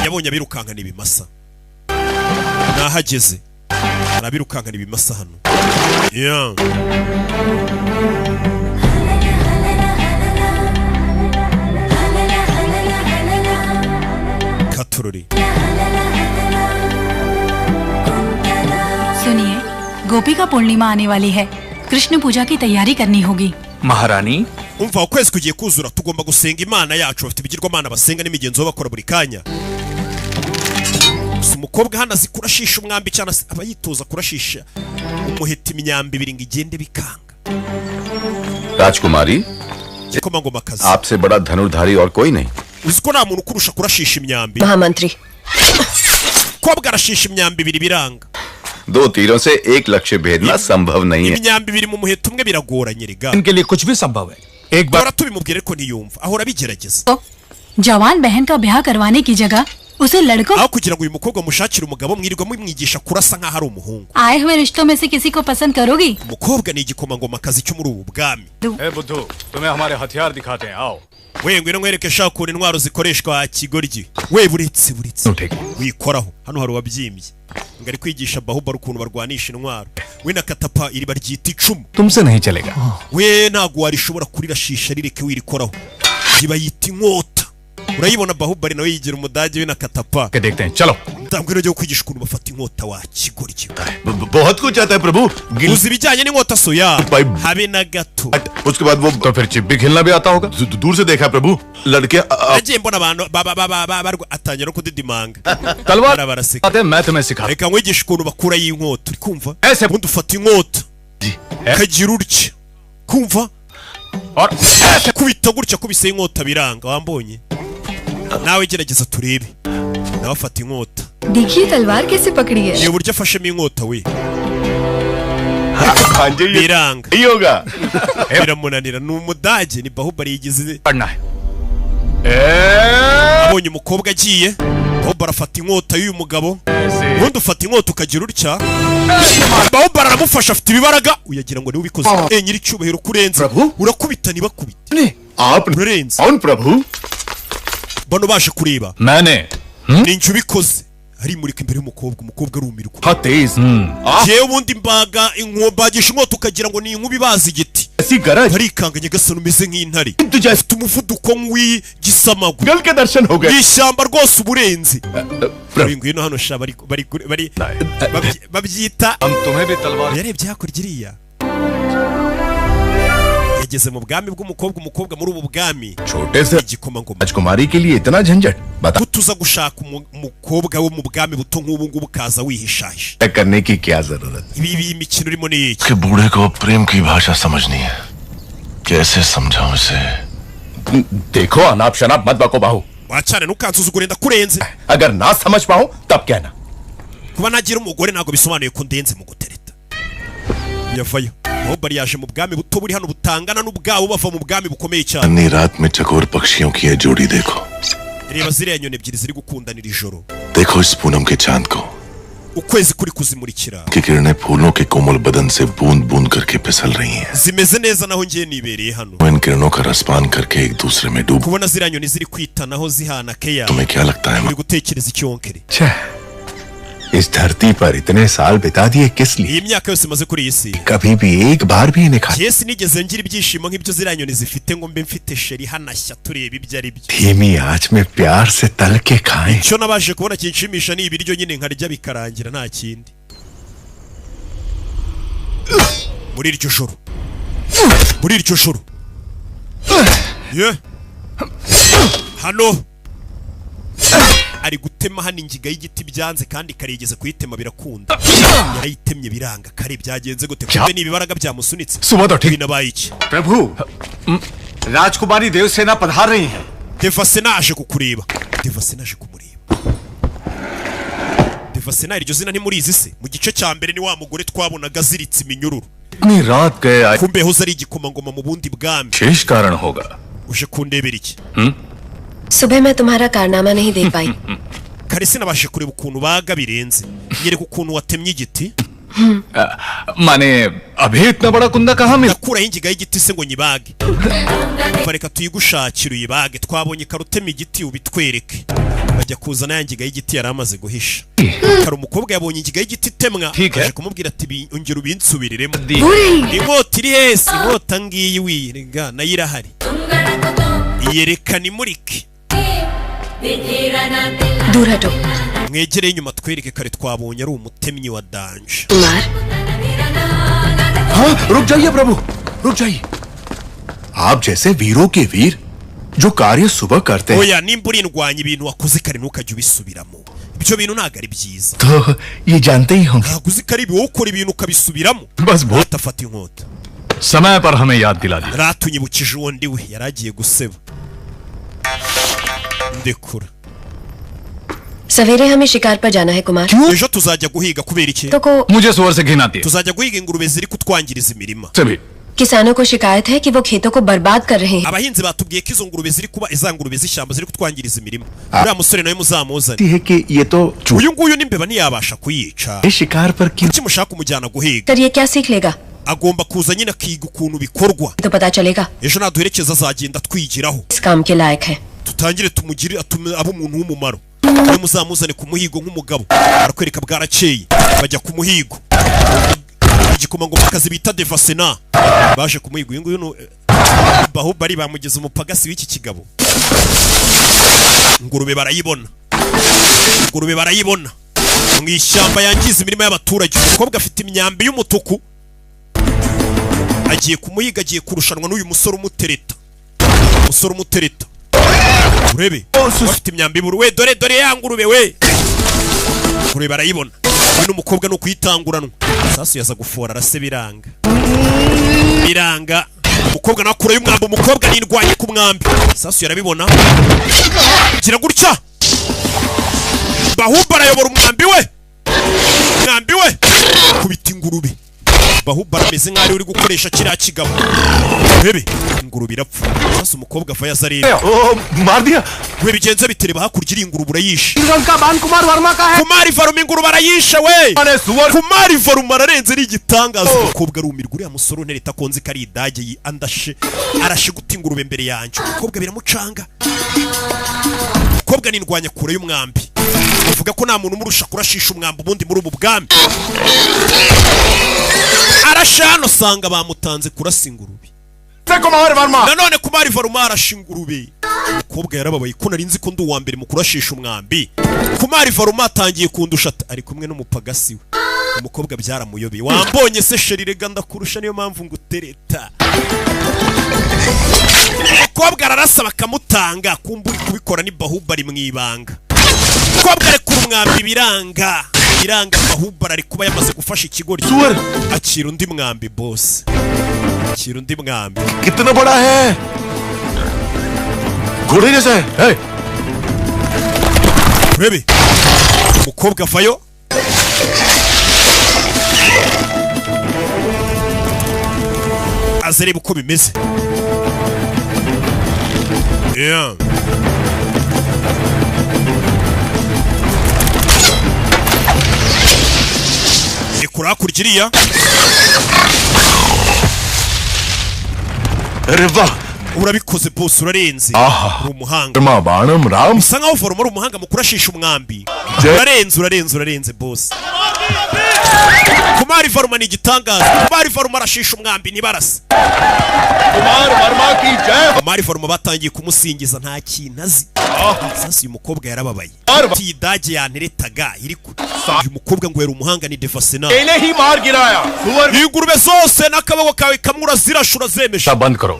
yabonye abirukankana ibimasa nahageze arabirukankana ibimasa hano yeah. Katururi सुनिए, गोपी का पूर्णिमा आने वाली है। कृष्ण पूजा की तैयारी करनी होगी। महारानी umva ukwezi kugiye kuzura tugomba gusenga imana yacu bafite ibigirwamana basenga n'imigenzo bakora buri kanya umukobwa hano azi kurashisha umwambi cyane aba yitoza kurashisha umuheta imyambi ibiri ngo igende bikanga राजकुमारी ikomangoma kazi आपसे बड़ा धनुर्धारी और कोई नहीं uzi ko nta muntu kurusha kurashisha imyambi महामंत्री kobwa arashisha imyambi ibiri biranga दो तीरों से एक लक्ष्य भेदना संभव नहीं है imyambi ibiri mu muheta umwe biragoranye rega इनके लिए कुछ भी संभव है। एक बार ahora tubimubwire ko ntiyumva ahora abigerageza जवान बहन का ब्याह करवाने की जगह उसे लड़कों aho kugira ngo uyu mukobwa mushakire umugabo mwirirwa mumwigisha kurasa nk'aho ari umuhungu आए हुए रिश्तों में से किसी को पसंद करोगी? umukobwa ni igikomangoma kazi cyo muri ubu bwami बुद्धू तुम्हें हमारे हथियार दिखाते हैं आओ we ngwino nkwereke shaka ukuntu intwaro zikoreshwa kigoryi we buretse wikoraho hano hari uwabyimbye ngo ari kwigisha Bahubali ukuntu barwanisha intwaro we na katapa iri baryita icumu तुमसे नहीं चलेगा। we ntago warishobora kurirashisha rireke wirikoraho ribayita inkota urayibona Bahubali nawe yigira umudage we na katapa के देखते हैं चलो। ndambwira ryo kwigisha ukuntu bafata inkota wa kigoryi बहुत कुछ आता है प्रभु uzi ibijyanye n'inkota soya habe na gato उसके बाद वो तो फिर चिप्पी खेलना भी आता होगा। दूर से देखा प्रभु लड़के nagiye mbona abantu atangira no kudidimanga तलवार baraseka आते हैं, मैं तुम्हें सिखा। reka nkwigishe ukuntu bakurayo inkota uri kumva ऐसे ubundi ufata inkota ukagira utya kumva और ऐसे kubita gutya kubise inkota biranga wambonye nawe gerageza turebe nawe afata inkota देखिए तलवार कैसे पकड़ी है। ni uburyo afashemo inkota we ये biranga नहीं होगा biramunanira ni umudage ni Bahubali yigize पढ़ना है। abonye umukobwa agiye Bahubali afata inkota y'uyu mugabo ubundi ufata inkota ukagira utya Bahubali aramufasha afite ibibaraga uyagira ngo niwe ubikoze nyiri icyubahiro kurenza Prabhu? urakubita ntibakubite नहीं आप urarenze कौन प्रभु bano baje kureba मैंने ni njye ubikoze ari muri imbere y'umukobwa arumirwa हाँ तेज jewe ubundi mbaga inkombagisha inkota ukagira ngo ni inkubi bazi igiti ऐसी गरज barikanganye gasana umeze nk'intare तुझे afite umuvuduko nk'uw'igisamagu गल के दर्शन हो गए ishyamba rwose uburenzi ngwino hano sha bari babyita हम तुम्हें भी तलवार yarebye hakurya iriya yageze mu bwami bw'umukobwa muri ubu bwami छोटे से igikomangoma राजकुमारी के लिए इतना झंझट बता gutuza gushaka umukobwa wo mu bwami buto nk'ubu ngubu kaza wihishahisha करने की क्या जरूरत ibi imikino urimo ni iki कि बूढ़े को प्रेम की भाषा समझनी है कैसे समझाऊं इसे देखो अनाप शनाप मत बको बाहू wacane ntukansuzugure ndakurenze अगर ना समझ पाऊं तब कहना kuba nagira umugore ntabwo bisobanuye ko ndenze mu gutereta yavayo Bahubali yaje mu bwami buto buri hano butangana n'ubwabo bava mu bwami bukomeye cyane अन्नी रात में चकोर पक्षियों की ये जोड़ी देखो reba ziriya nyoni ebyiri ziri gukundanira ijoro देखो इस पूनम के चांद को ukwezi kuri kuzimurikira कि किरणें फूलों के कोमल बदन से बूंद बूंद करके फिसल रही हैं zimeze neza naho ngiye nibereye hano वो इन किरणों का रसपान करके एक दूसरे में डूब kubona ziriya nyoni ziri kwitanaho zihana keya तुम्हें क्या लगता है uri gutekereza icyonkerere इस धरती पर इतने साल बिता दिए किस लिए iyi myaka yose maze kuri iyi si कभी भी एक बार भी इन्हें खा Yesu nigeze ngira ibyishimo nk'ibyo ziriya nyoni zifite ngo mbe mfite sheri hanashya tureba ibyo ari byo धीमी आंच में प्यार से तल के खाएं icyo nabashe kubona kinshimisha ni ibiryo nyine nkarya bikarangira nta kindi muri iryo joro ye hano ari gutema hano ingiga y'igiti byanze kandi karigeze kuyitema birakunda yarayitemye biranga kare byagenze gute kumbe ni ibibaraga byamusunitse सुबह तो ठीक binabaye iki प्रभु राजकुमारी देवसेना पधार रही हैं Devasena aje kukureba Devasena aje kumureba Devasena iryo zina ntimurizi se mu gice cya mbere ni wa mugore twabonaga ziritse iminyururu इतनी रात गए आए kumbe hoza ari igikomangoma mu bundi bwami शेष कारण होगा uje kundebera iki सुबह मैं तुम्हारा कारनामा नहीं देख पाई kare sinabashe kureba ukuntu baga birenze nyereka ukuntu watemye igiti माने अभी इतना बड़ा कुंदा कहाँ मिला ndakuraho ingiga y'igiti se ngo nyibage bareka tuyigushakira uyibage twabonye karutema igiti ubitwereke bajya kuzana ya ngiga y'igiti yari amaze guhisha kare umukobwa yabonye ingiga y'igiti itemwa aje kumubwira ati ongera ubinsubiriremo inkota iri hese inkota ngiyi wirega nayo irahari iyerekana imurike दूर हटो mwegereye inyuma twereke kare twabonye ari umutemyi wa danje Kumar हाँ रुक जाइए प्रभु रुक जाइए आप जैसे वीरों के वीर जो कार्य सुबह करते हैं oya nimba urindwanya ibintu wakoze kare ntukajya ubisubiramo ibyo bintu ntabwo ari byiza तो ये जानते ही होंगे ntabwo uzi ko ari wowe ukora ibintu ukabisubiramo बस बहुत atafata inkota समय पर हमें याद दिला दिया ratunyibukije uwo ndi we yari agiye guseba ndekura सवेरे हमें शिकार पर जाना है Kumar ejo tuzajya guhiga kubera iki तो को मुझे सुअर से घिन आती है tuzajya guhiga ingurube ziri kutwangiriza imirima सभी किसानों को शिकायत है कि वो खेतों को बर्बाद कर रहे हैं abahinzi batubwiye ko izo ngurube ziri kuba izangurube z'ishyamba ziri kutwangiriza imirima uriya musore nawe muzamuzane है कि ये तो uyu nguyu n'imbeba ntiyabasha kuyica झूठे शिकार पर क्यों kuki mushaka kumujyana guhiga कर ये क्या सीख लेगा agomba kuza nyine akiga ukuntu bikorwa तो पता चलेगा ejo naduherekeza azagenda twigiraho इस काम के लायक है tutangire tumugire atume abe umuntu w'umumaro niwe muzamuzane ku muhigo nk'umugabo arakwereka bwarakeye bajya ku muhigo igikomangomakazi bita Devasena baje ku muhigo uyu nguyu Bahubali bamugeze umupagasi w'iki kigabo ingurube barayibona mu ishyamba yangiza imirima y'abaturage umukobwa afite imyambi y'umutuku agiye kumuhiga agiye kurushanwa n'uyu musore umutereta urebe bafite imyambi buri we dore ya ngurube we ngurube barayibona uyu n'umukobwa no kuyitanguranwa sasu yaza gufora arase biranga umukobwa nakura y'umwambi umukobwa nindwanye ku mwambi sasu yarabibona gira gutya Bahubali ayobora umwambi we kubita ingurube Bahubali ameze nk'ari uri gukoresha kiriya kigabo urebe ingurube irapfa sasa umukobwa ava yazareba मार दिया we bigenze bitereba hakurya iri ingurube urayishe का बान कुमार वर्मा का है Kumari Varuma ingurube arayishe we Kumari Varuma ararenze ari igitangaza umukobwa arumirwa uriya musore untereta konzi kari idage andashe arashe guta ingurube mbere yanjye umukobwa biramucanga umukobwa nindwanya kure y'umwambi avuga ko nta muntu umurusha kurashisha umwambi ubundi muri ubu bwami. Arashano sanga bamutanze kurasa ingurube. Nanone Kumari Varma arasha ingurube. Umukobwa yarababaye ko nari nzi ko ndi uwa mbere mu kurashisha umwambi. Kumari Varma atangiye kundusha ari kumwe n'umupagasi we. Umukobwa byaramuyobeye. Wambonye se sheri rega ndakurusha niyo mpamvu ngutereta. Umukobwa ararasa bakamutanga kumburi kubikora ni Bahubali mwibanga. Umukobwa ari ku mwambi biranga Bahubali ari kuba yamaze gufasha ikigori. Akira undi mwambi boss. Akira undi mwambi. कितना बड़ा है घोड़े जैसा है Rebe umukobwa vayo azareba uko bimeze. Yeah. Ikura kurikiriya. Reva urabikoze boss urarenze. Umuhanga. Banam Ram. Bisa nkaho Varma ari umuhanga mu kurashisha umwambi. Urarenze boss. Kumari Varma ni igitangaza. Kumari Varma arashisha umwambi ni barasa. Kumari Varma batangiye kumusingiza nta kintu azi. Sasa uyu mukobwa yarababaye. Tidage yanteretaga iri ku. Uyu mukobwa ngo yari umuhanga ni Devasena. Ingurube zose nakabego kawe kamura zirashura zemeje.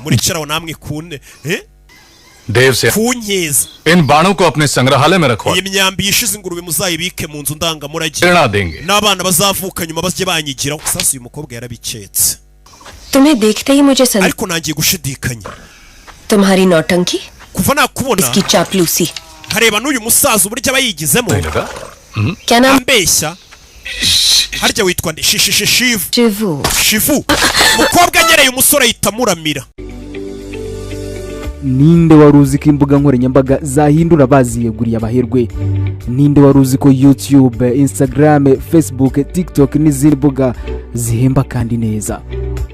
Muri cyaraho namwe kune. देव से इन बाणों को अपने संग्रहालय में रखवा प्रेरणा देंगे तुम्हें देखते ही मुझे तुम्हारी नौटंकी इसकी चापलूसी क्या नाम harya witwa nde Shivu mukobwa nyereye umusore yitamuramira. Ninde waruzi ko imbuga nkoranyambaga zahindura baziyeguriye abaherwe? Ninde waruzi ko YouTube, Instagram, Facebook, TikTok n'izindi mbuga zihemba kandi neza?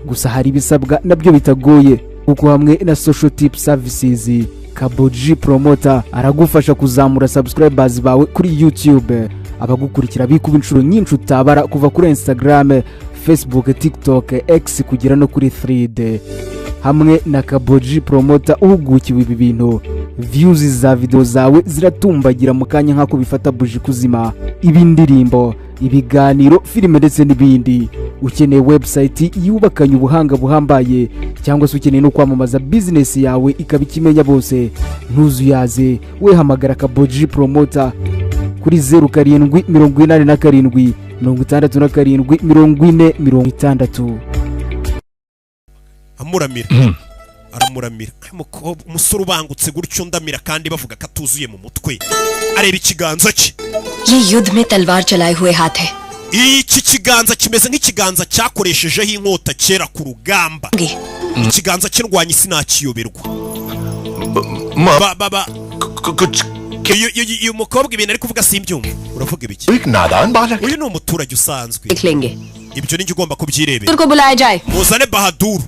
Gusa hari ibisabwa nabyo bitagoye kuko hamwe na social tip services Kaboji Promoter aragufasha kuzamura subscribers bawe kuri YouTube. Abagukurikira bikuba inshuro nyinshi utabara kuva kuri Instagram, Facebook, TikTok, X kugera no kuri Thread. Hamwe na Kaboji Promoter uhugukiwe ibi bintu, views za video zawe ziratumbagira mu kanya nkako bifata buji kuzima. Ibindirimbo, ibiganiro, filime ndetse n'ibindi. Ukeneye website yubakanye ubuhanga buhambaye cyangwa se ukeneye no kwamamaza business yawe ikabikimenya bose, ntuzuyaze we hamagara Kaboji Promoter kuri 0787 67 amuramira aramuramira umusore ubangutse gutyo ndamira kandi bavuga ko atuzuye mu mutwe areba ikiganza cye ये युद्ध में तलवार चलाए हुए हाथ है iki kiganza kimeze nk'ikiganza cyakoreshejeho inkota kera ku rugamba ikiganza cy'indwanyi sinakiyoberwa baba uyu mukobwa ibintu ari kuvuga simbyumva uravuga ibiki uyu ni umuturage usanzwe ibyo ni ugomba kubyirebera muzane Bahadur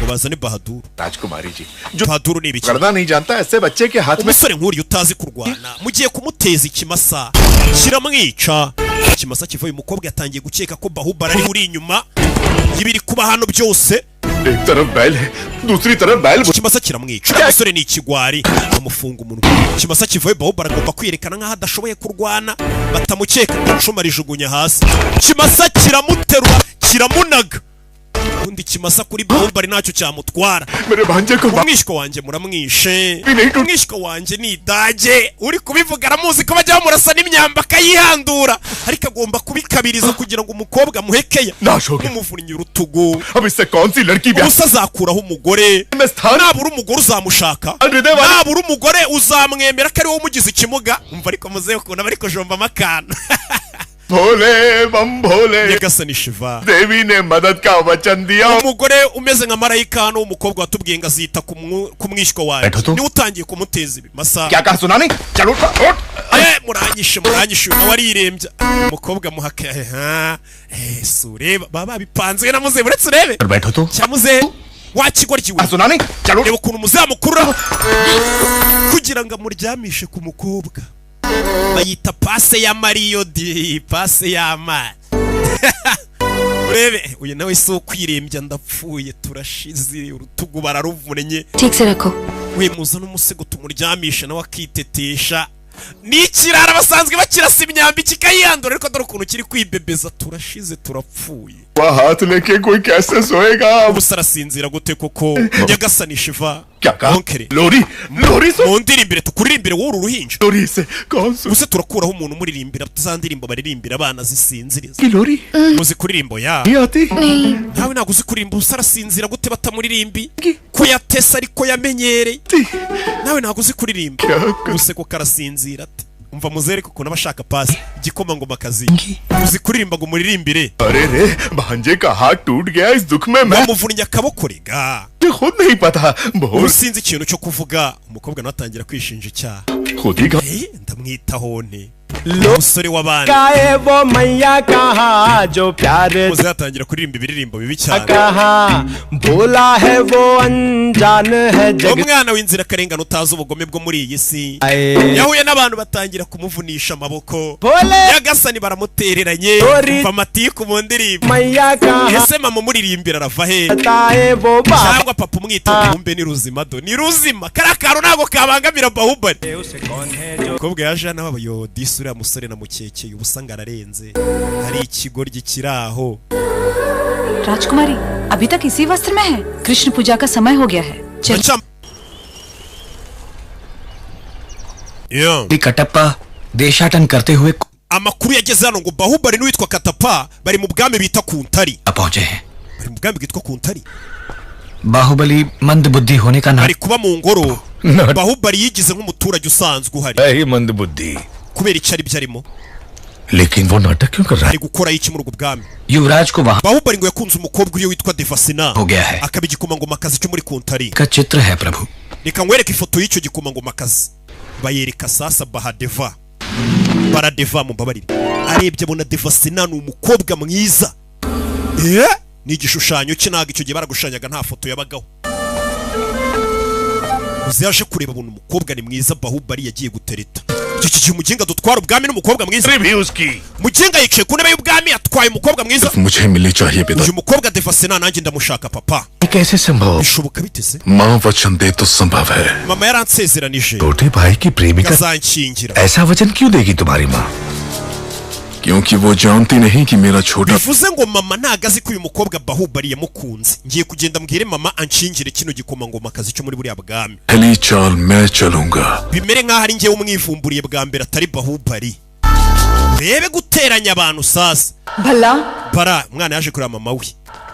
mubazane Bahadur राजकुमारी जी Bahadur ni ibiki करना नहीं जानता ऐसे बच्चे के हाथ में umusore nk'uriya utazi kurwana mugiye kumuteza ikimasa kiramwica ikimasa kivuye umukobwa yatangiye gukeka ko Bahubali ari uri inyuma y'ibiri kuba hano byose एक तरफ बैल है दूसरी तरफ बैल ikimasa kiramwica umusore ni ikigwari amufunga umunwa ikimasa kivuye Bahubali agomba kwiyerekana nk'aho adashoboye kurwana batamukeka icuma rijugunya hasi ikimasa kiramuterura kiramunaga undi kimasa kuri Bahubali ntacyo cyamutwara umwishwa wanje muramwishe umwishwa wanje ni Idage uri kubivuga aramuzi ko bajya bamurasa n'imyamba akayihandura ariko agomba kubikabiriza kugira ngo umukobwa muhekeya umuvunnye urutugu ubusa azakuraho umugore nabura umugore uzamushaka nabura umugore uzamwemera ko ari wowe umugize ikimuga umva ariko muzehe ukuntu bari kujomba amakana भोले बम भोले Nyagasani Shiva देवी ने मदद का वचन दिया umugore umeze nka marayika hano umukobwa watubwiye ngo azita ku mwishywa wawe ni utangiye kumuteza ibimasa क्या कहा सुना नहीं चलो उठ muranyishe nawe arirembya umukobwa muhaka sure baba bipanze na muze buretse urebe cyamuze wakigoryiwe सुना नहीं चलो reba ukuntu muzamukurura kugira ngo amuryamishe ku mukobwa bayita pase ya Mario di pase ya ma urebe uyu nawe so kwirembya ndapfuye turashize urutugu bararuvunenye ठीक से रखो we muza n'umusego tumuryamisha nawe akitetesha n'ikirara basanzwe bakirasa imyambi kikayandura ariko dore ukuntu kiri kwibebeza turashize turapfuye वह हाथ लेके कोई कैसे सोएगा ubusarasinzira gute koko nyagasanisha iva क्या कहा लोरी लोरी से mondiri imbere tukuririmbire w'uru ruhinja लोरी से कौन सी use turakuraho umuntu umuririmbira tuzandirimba baririmbira abana zisinziriza लोरी muzi kuririmbo ya नहीं आती nawe ntabwo uzi kuririmba usarasinzira gute batamuririmbi ko yatesa ariko yamenyereye nawe ntabwo uzi kuririmba useko karasinzira ate umva muzere ko kuna bashaka pasi igikoma ngo makazi uzi kuririmba ngo muririmbire अरे रे भांजे का हाथ टूट गया इस दुख में मैं bamuvunnye akaboko rega खुद नहीं पता बहुत usinzi ikintu cyo kuvuga umukobwa nawe atangira kwishinja icyaha खुद ही का ndamwitaho nte umusore w'abandi गाए वो मैया कहा जो प्यार muzatangira kuririmba ibiririmbo bibi cyane कहा बोला है वो अनजान है जग umwana w'inzira karengana utazi ubugome bwo muri iyi si yahuye n'abantu batangira kumuvunisha amaboko yagasani baramutereranye umva amatiku mu ndirimbo मैया कहा ese mama umuririmbira arava he ताए वो cyangwa papa umwita kumbe ni ruzima do ni ruzima karakaro ntago kabangamira bahubari umukobwa yaje hano abayo disura musore na mukekeye ubusanga ararenze hari ikigoryi kiraho राजकुमारी अभी तक इसी वस्त्र में है कृष्ण पूजा का समय हो गया है चल कटप्पा देशाटन करते हुए amakuru yageze hano ngo bahubari n'uwitwa Katapa bari mu bwami bita Kuntari पहुंचे हैं bari mu bwami bwitwa Kuntari Baahubali मंद बुद्धि होने का bari kuba mu ngoro bahubari yigize nk'umuturage usanzwe uhari यही मंद बुद्धि kubera icyari byarimo लेकिन वो नाटक क्यों कर रहा है ari gukora iki muri ubwo bwami युवराज को वहां bahubari ngo yakunze umukobwa uriyo witwa Devasena हो गया है akaba igikomangomakazi cyo muri Kuntari का चित्र है प्रभु reka nkwereke ifoto y'icyo gikomangomakazi bayereka sasa Bahadeva Baradeva mumbabarire arebye abona Devasena ni umukobwa mwiza ni igishushanyo cye ntago icyo gihe baragushanyaga nta foto yabagaho uzaje kureba abona umukobwa ni mwiza bahubari yagiye gutereta iki gihe umugenga dutwara ubwami n'umukobwa mwiza mugenga yicaye ku ntebe y'ubwami atwaye umukobwa mwiza मुझे मिलनी चाहिए पिता uyu mukobwa Devasena nanjye ndamushaka papa कैसे संभव bishoboka bitese माँ वचन दे तो संभव है mama yaransezeranije छोटे भाई की प्रेमिका azankingira ऐसा वचन क्यों देगी तुम्हारी माँ क्योंकि वो जानती नहीं कि मेरा छोटा bivuze ngo mama ntago azi ko uyu mukobwa bahubari yamukunze ngiye kugenda mbwire mama anshingire kino gikomangomakazi cyo muri buriya bwami पहली चाल मैं चलूंगा bimere nk'aho ari njyewe umwivumburiye bwa mbere atari bahubari rebe guteranya abantu sasa भला bara umwana yaje kureba mama we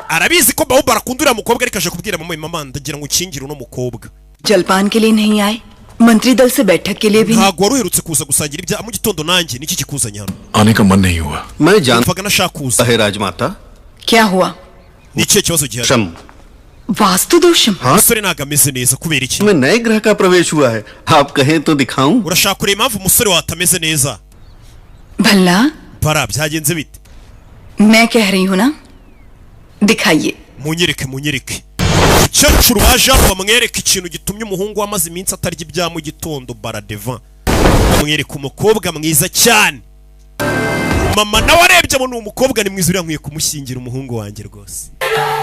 arabizi ko bahubari akunda uriya mukobwa ariko aje kubwira mama we mama ndagira ngo ukingire uno mukobwa जलपान के लिए नहीं आए मंत्री दल से बैठक के लिए भी ntago wari uherutse kuza gusangira ibya mu gitondo nanjye niki kikuzanye hano आने का मन नहीं हुआ मैं जानता mvaga nashaka kuza है राजमाता क्या हुआ ni ikihe kibazo gihari शम वास्तु दोषम umusore ntago ameze neza kubera iki में नए ग्रह का प्रवेश हुआ है आप कहें तो दिखाऊं urashaka kureba impamvu umusore wawe atameze neza भला bara byagenze bite मैं कह रही हूँ ना दिखाइए munyereke umukecuru waje hano bamwereka ikintu gitumye umuhungu wamaze iminsi atarya ibya mu gitondo Baradeva bamwereka umukobwa mwiza cyane mama nawe arebye abona umukobwa ni mwiza uriya nkwiye kumushyingira umuhungu wanjye rwose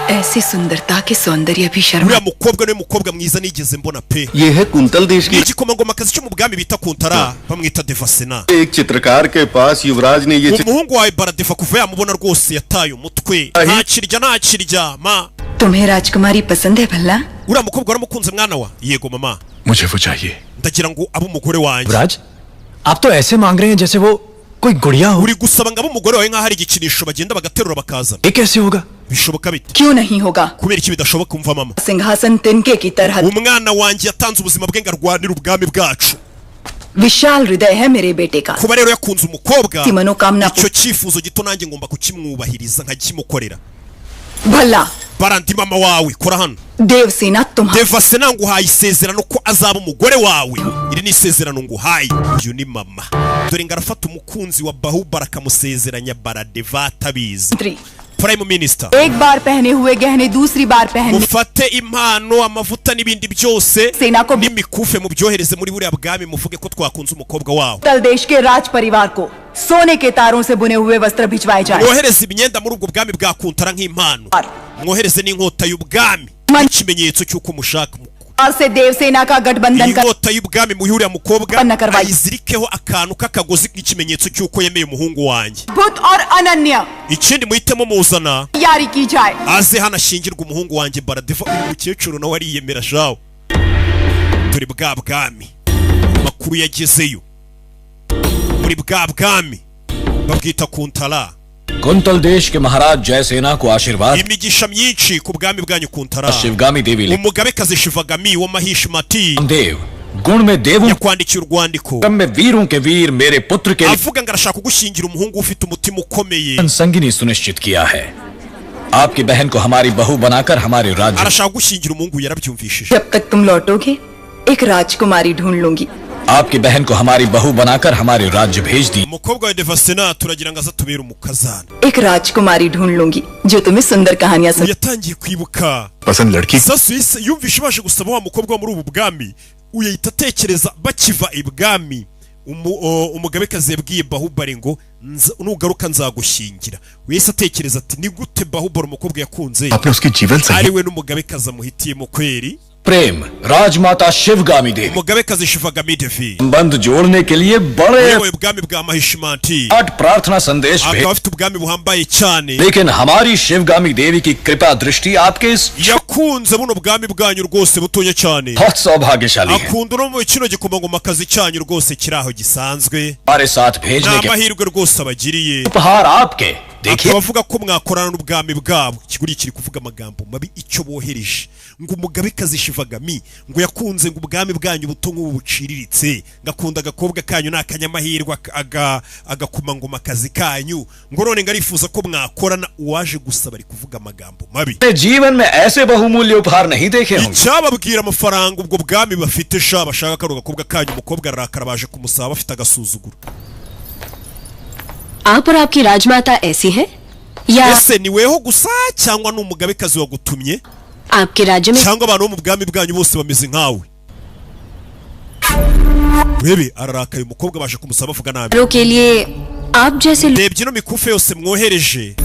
ऐसी सुंदरता के सौंदर्य भी Sharma uriya mukobwa niwe mukobwa mwiza nigeze mbona pe ये है कुंतल देश की igikomangomakazi cyo mu bwami bita Kuntara bamwita Devasena एक चित्रकार के पास युवराज ने ये umuhungu wawe Baradeva kuva yamubona rwose yataye umutwe ntakirya ma तुम्हें राजकुमारी पसंद है भला uriya mukobwa waramukunze mwana wa yego mama मुझे वो चाहिए ndagira ngo abe umugore wanjye युवराज आप तो ऐसे मांग रहे हैं जैसे वो कोई गुड़िया हो uri gusaba ngo abe umugore wawe nk'aho ari igikinisho bagenda bagaterura bakazana ये कैसे होगा bishoboka bite क्यों नहीं होगा kubera iki bidashoboka umva mama सिंहासन तिनके की तरह umwana wanjye yatanze ubuzima bwe ngo arwanire ubwami bwacu विशाल हृदय है मेरे बेटे का kuba rero yakunze umukobwa की मनोकामना icyo cyifuzo gito nanjye ngomba kukimwubahiriza nkakimukorera भला barandi mama wawe kora hano Devasena तुम्हारा Devasena nguhaye isezerano ko azaba umugore wawe iri ni isezerano nguhaye uyu ni mama dore ngo arafata umukunzi wa Bahubara akamusezeranya Baradeva atabizi prime minister एक बार पहने हुए गहने दूसरी बार पहनने mufate impano amavuta n'ibindi byose n'imikufe mu byohereze muri buriya bwami muvuge ko twakunze umukobwa wawo तल देश के राज परिवार को सोने के तारों से बुने हुए वस्त्र भिजवाए जाएं mwohereze imyenda muri ubwo bwami bwa Kuntara nk'impano mwohereze n'inkota y'ubwami ikimenyetso cy'uko mushaka से देवसेना का गठबंधन कर inkota y'ubwami muhuriya mukobwa ayizirikeho akantu k'akagozi k'ikimenyetso cy'uko yemeye umuhungu wanjye भूत और अनन्या ikindi muhitemo muzana यारी की जाए aze hano ashingirwa umuhungu wanjye Baradiva uyu mukecuru nawe ariyemera shawo turi bwa bwami makuru yagezeyo muri bwa bwami babwita Kuntara quintal देश के महाराज जयसेना को आशीर्वाद imigisha myinshi ku bwami bwanyu Kuntara Sivagami देवी umugabekazi Shivagami wa Mahishmati देव गुण में देवों yakwandikiye urwandiko में वीरों के वीर मेरे पुत्र के avuga ngo arashaka kugushyingira umuhungu ufite umutima ukomeye संगिनी सुनिश्चित किया है आपकी बहन को हमारी बहू बनाकर हमारे राज्य arashaka gushyingira umuhungu yarabyumvishije जब तक तुम लौटोगे एक राजकुमारी ढूंढ लूंगी आपकी बहन को हमारी बहू बनाकर हमारे राज्य भेज दी umukobwa wa Devasena turagira ngo azatubere umukazana एक राजकुमारी ढूंढ लूंगी जो तुम्हें सुंदर कहानियां सुना yatangiye kwibuka पसंद लड़की Sasuise yumvishe baje gusaba wa mukobwa muri ubu bwami uyahita atekereza bakiva ibwami umugabekazi yabwiye Bahubali ngo nugaruka nzagushyingira wese atekereza ati ni gute Bahubali umukobwa yakunze ari we n'umugabekazi amuhitiyemo kweri Prem Rajmata शिवगामी Devi umugabekazi Shivagami Devi संबंध जोड़ने के लिए बड़े ubwami bwa Mahishmati प्रार्थना संदेश akaba afite ubwami buhambaye cyane लेकिन हमारी शिवगामी देवी की कृपा दृष्टि आपके इस yakunze buno bwami bwanyu rwose butoye cyane बहुत सौभाग्यशाली है akunda no mu kino gikomangomakazi cyanyu rwose kiri aho gisanzwe हमारे साथ भेजने के n'amahirwe rwose abagiriye उपहार आपके akaba avuga ko mwakorana n'ubwami bwabo kiguri kiri kuvuga amagambo mabi icyo bohereje ngo umugabekazi Shivagami ngo yakunze ngo ubwami bwanyu buto nk'ubu buciriritse ngakunda agakobwa kanyu n'akanyamahirwe agakumangoma akazi kanyu ngo none ngarifuza ko mwakorana uwaje gusaba ari kuvuga amagambo mabi जीवन में ऐसे बहुमूल्य उपहार नहीं देखे होंगे icyababwira amafaranga ubwo bwami bafite sha bashaka karo gakobwa kanyu umukobwa arakara baje kumusaba bafite agasuzuguro आप और आपकी राजमाता ऐसी है या ese ni weho gusa cyangwa n'umugabekazi wagutumye आपके राज्य में cyangwa abantu bo mu bwami bwanyu bose bameze nkawe Bebe ararakaye umukobwa baje kumusaba avuga nabi के लिए आप जैसे rebye no mikufe yose mwohereje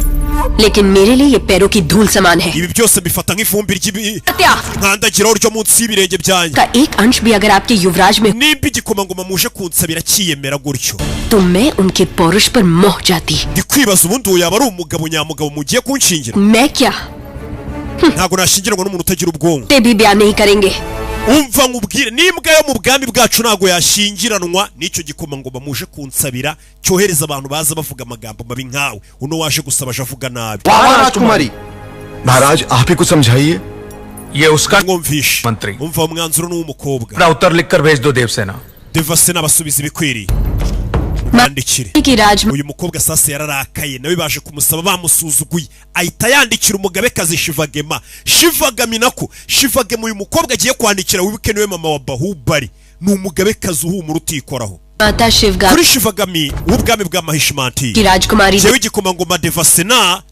लेकिन मेरे लिए ये पैरों की धूल समान है ibi byose mbifata nk'ifumbi ry'intandagiro ryo munsi y'ibirenge byanyu का एक अंश भी अगर आपके युवराज में nimba igikomangoma muje kunsabira kiyemera gutyo तो मैं उनके पौरुष पर मोह जाती ndi kwibaza ubundi uwo yaba ari umugabo nyamugabo mugiye kunshingira मैं क्या ntabwo nashingirwa n'umuntu utagira ubwonko ते भी ब्याह नहीं करेंगे umva nkubwire n'imbwa yo mu bwami bwacu ntabwo yashingiranwa n'icyo gikomangoma muje kunsabira cyohereza abantu baza bavuga amagambo mabi nkawe uno waje gusaba aje avuga nabi राजकुमारी महाराज आप ही कुछ समझाइए ये उसका mwumvishe मंत्री umva umwanzuro n'uw'umukobwa अपना उत्तर लिखकर भेज दो Devasena Devasena basubiza ibikwiriye yandikire uyu mukobwa sasa yararakaye nawe baje kumusaba bamusuzuguye ahita yandikira umugabekazi Shivagami nako Shivagami uyu mukobwa agiye kwandikira wibuke niwe mama wa Bahubali ni umugabekazi uhumura utikoraho kuri Shivagami w'ubwami bwa Mahishmati jewe igikomangoma Devasena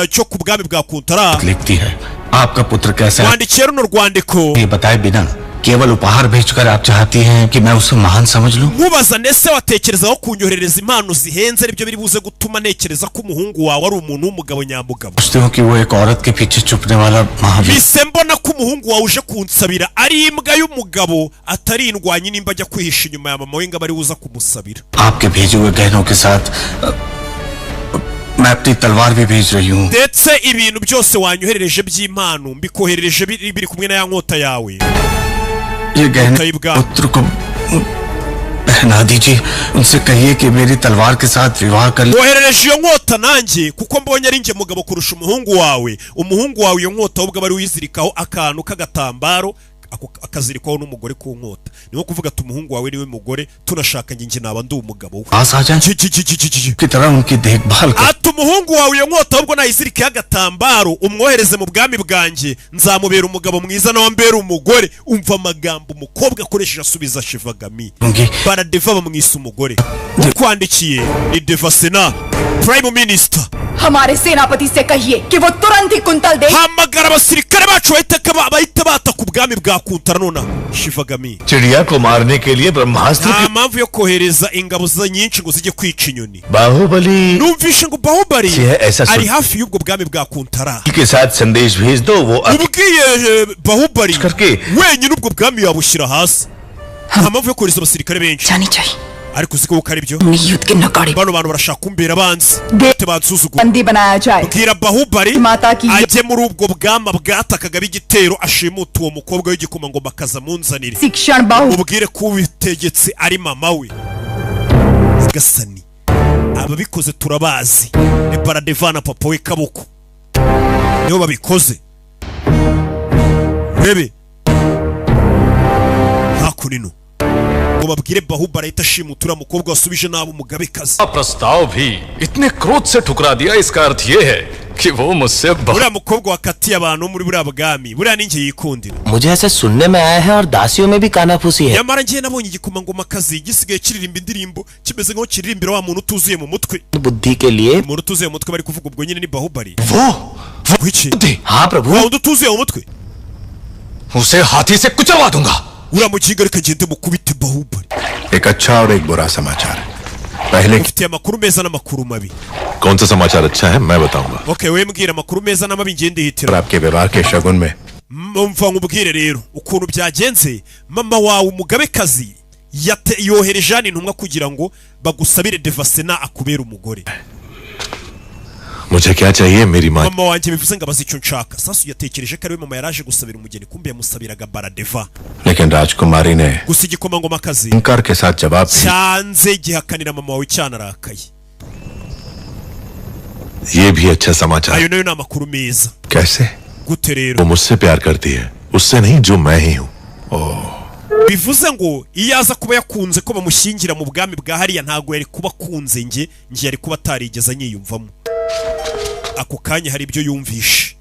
cyo ku bwami bwa Kuntara लिखती है आपका पुत्र कैसा है wandikiye runo rwandiko ये बताए बिना केवल उपहार भेजकर आप चाहती हैं कि मैं उसे महान समझ लूं nkubaza nese watekerezaho kunyoherereza impano zihenze aribyo biri buze gutuma nekereza ko umuhungu wawe ari umuntu w'umugabo nyamugabo सोचते हो कि वो एक औरत के पीछे छुपने वाला Mahavir bise mbona ko umuhungu wawe uje kunsabira ari imbwa y'umugabo atari indwanyi nimba ajya kwihisha inyuma ya mama we ngo abari buza kumusabira आपके भेजे हुए गहनों के साथ मैं अपनी तलवार भी भेज रही हूँ ndetse ibintu byose wanyoherereje by'impano mbikoherereje biri kumwe na ya nkota yawe ये गहने पुत्र को पहना दीजिए उनसे कहिए कि मेरी तलवार के साथ विवाह कर woherereje iyo nkota nanjye kuko mbonye ari njye mugabo kurusha umuhungu wawe iyo nkota ahubwo bari uyizirikaho akantu k'agatambaro akazirikwaho n'umugore ku nkota niho kuvuga ati umuhungu wawe niwe mugore tunashakanye nje naba ndi umugabo we kitara unki dekhbhal ati umuhungu wawe iyo nkota ahubwo nayizirike y'agatambaro umwohereze mu bwami bwanjye nzamubera umugabo mwiza nawe mbera umugore umva amagambo umukobwa akoresheje asubiza Shivagami Baradeva bamwisa umugore kwandikiye ni Devasena Prime Minister हमारे सेनापति से कहिए कि वो तुरंत ही कुंतल दे hamagara abasirikare bacu bahita bata ku bwami bwa Kuntara nona Shivagami चिड़िया को मारने के लिए ब्रह्मास्त्र nta mpamvu yo kohereza ingabo nyinshi ngo zijye kwica inyoni Baahubali numvishe ngo Bahubali ari hafi y'ubwo bwami bwa Kuntara के साथ संदेश भेज दो वो ubwiye Bahubali wenyine ubwo bwami yabushyira hasi nta mpamvu yo kohereza abasirikare benshi ariko uziko ukari byo bano bantu barashaka kumbera abanzi bate bansuzugura bwira Bahubali ajye muri ubwo bwama bwatakaga b'igitero ashimuta uwo mukobwa w'igikoma ngo bakaza munzanire ubwire ko ubitegetse ari mama we gasani ababikoze turabazi ni Baradeva na papa we Kaboko niyo babikoze rebe hakunino ngo babwire Bahubali ahita ashimutura mukobwa wasubije nabo umugabekazi प्रस्ताव भी इतने क्रोध से ठुकरा दिया इसका अर्थ ये है कि वो मुझसे buriya mukobwa wakatiye abantu muri buriya bwami buriya ninjye yikundira मुझे ऐसे सुनने में आया है और दासियों में भी कानाफूसी है nyamara ngiye nabonye igikomangomakazi gisigaye kiririmba indirimbo kimeze nko kiririmbira wa muntu utuzuye mu mutwe बुद्धि के लिए umuntu utuzuye mu mutwe bari kuvuga ubwo nyine ni Bahubali हाँ प्रभु wa utuzuye mu mutwe उसे हाथी से कुचलवा दूंगा uramukinga reka ngende mukubite Bahubali एक अच्छा और एक बुरा समाचार पहले ufite amakuru meza n'amakuru mabi कौन सा समाचार अच्छा है मैं बताऊंगा okay we mbwira amakuru meza n'amabi ngende hitira आपके विवाह के शगुन में mva nkubwire rero ukuntu byagenze mama wawe umugabekazi yohereje intumwa kugira ngo bagusabire Devasena akubera umugore मुझे क्या चाहिए मेरी माँ mama wanjye bivuze ngo abazi icyo nshaka sasu yatekereje ko ari we mama yaraje gusabira umugeni kumbe yamusabiraga Baradeva लेकिन राजकुमारी ने gusa igikomangomakazi इनकार के साथ जवाब cyanze gihakanira mama wawe cyanarakaye ये भी अच्छा समाचार ayo nayo ni amakuru meza कैसे gute rero वो मुझसे प्यार करती है उससे नहीं जो मैं ही हूँ bivuze ngo iyo aza kuba yakunze ko bamushyingira mu bwami bwa hariya ntago yari kuba akunze nge yari kuba atarigeze anyiyumvamo ako kanya hari ibyo yumvishe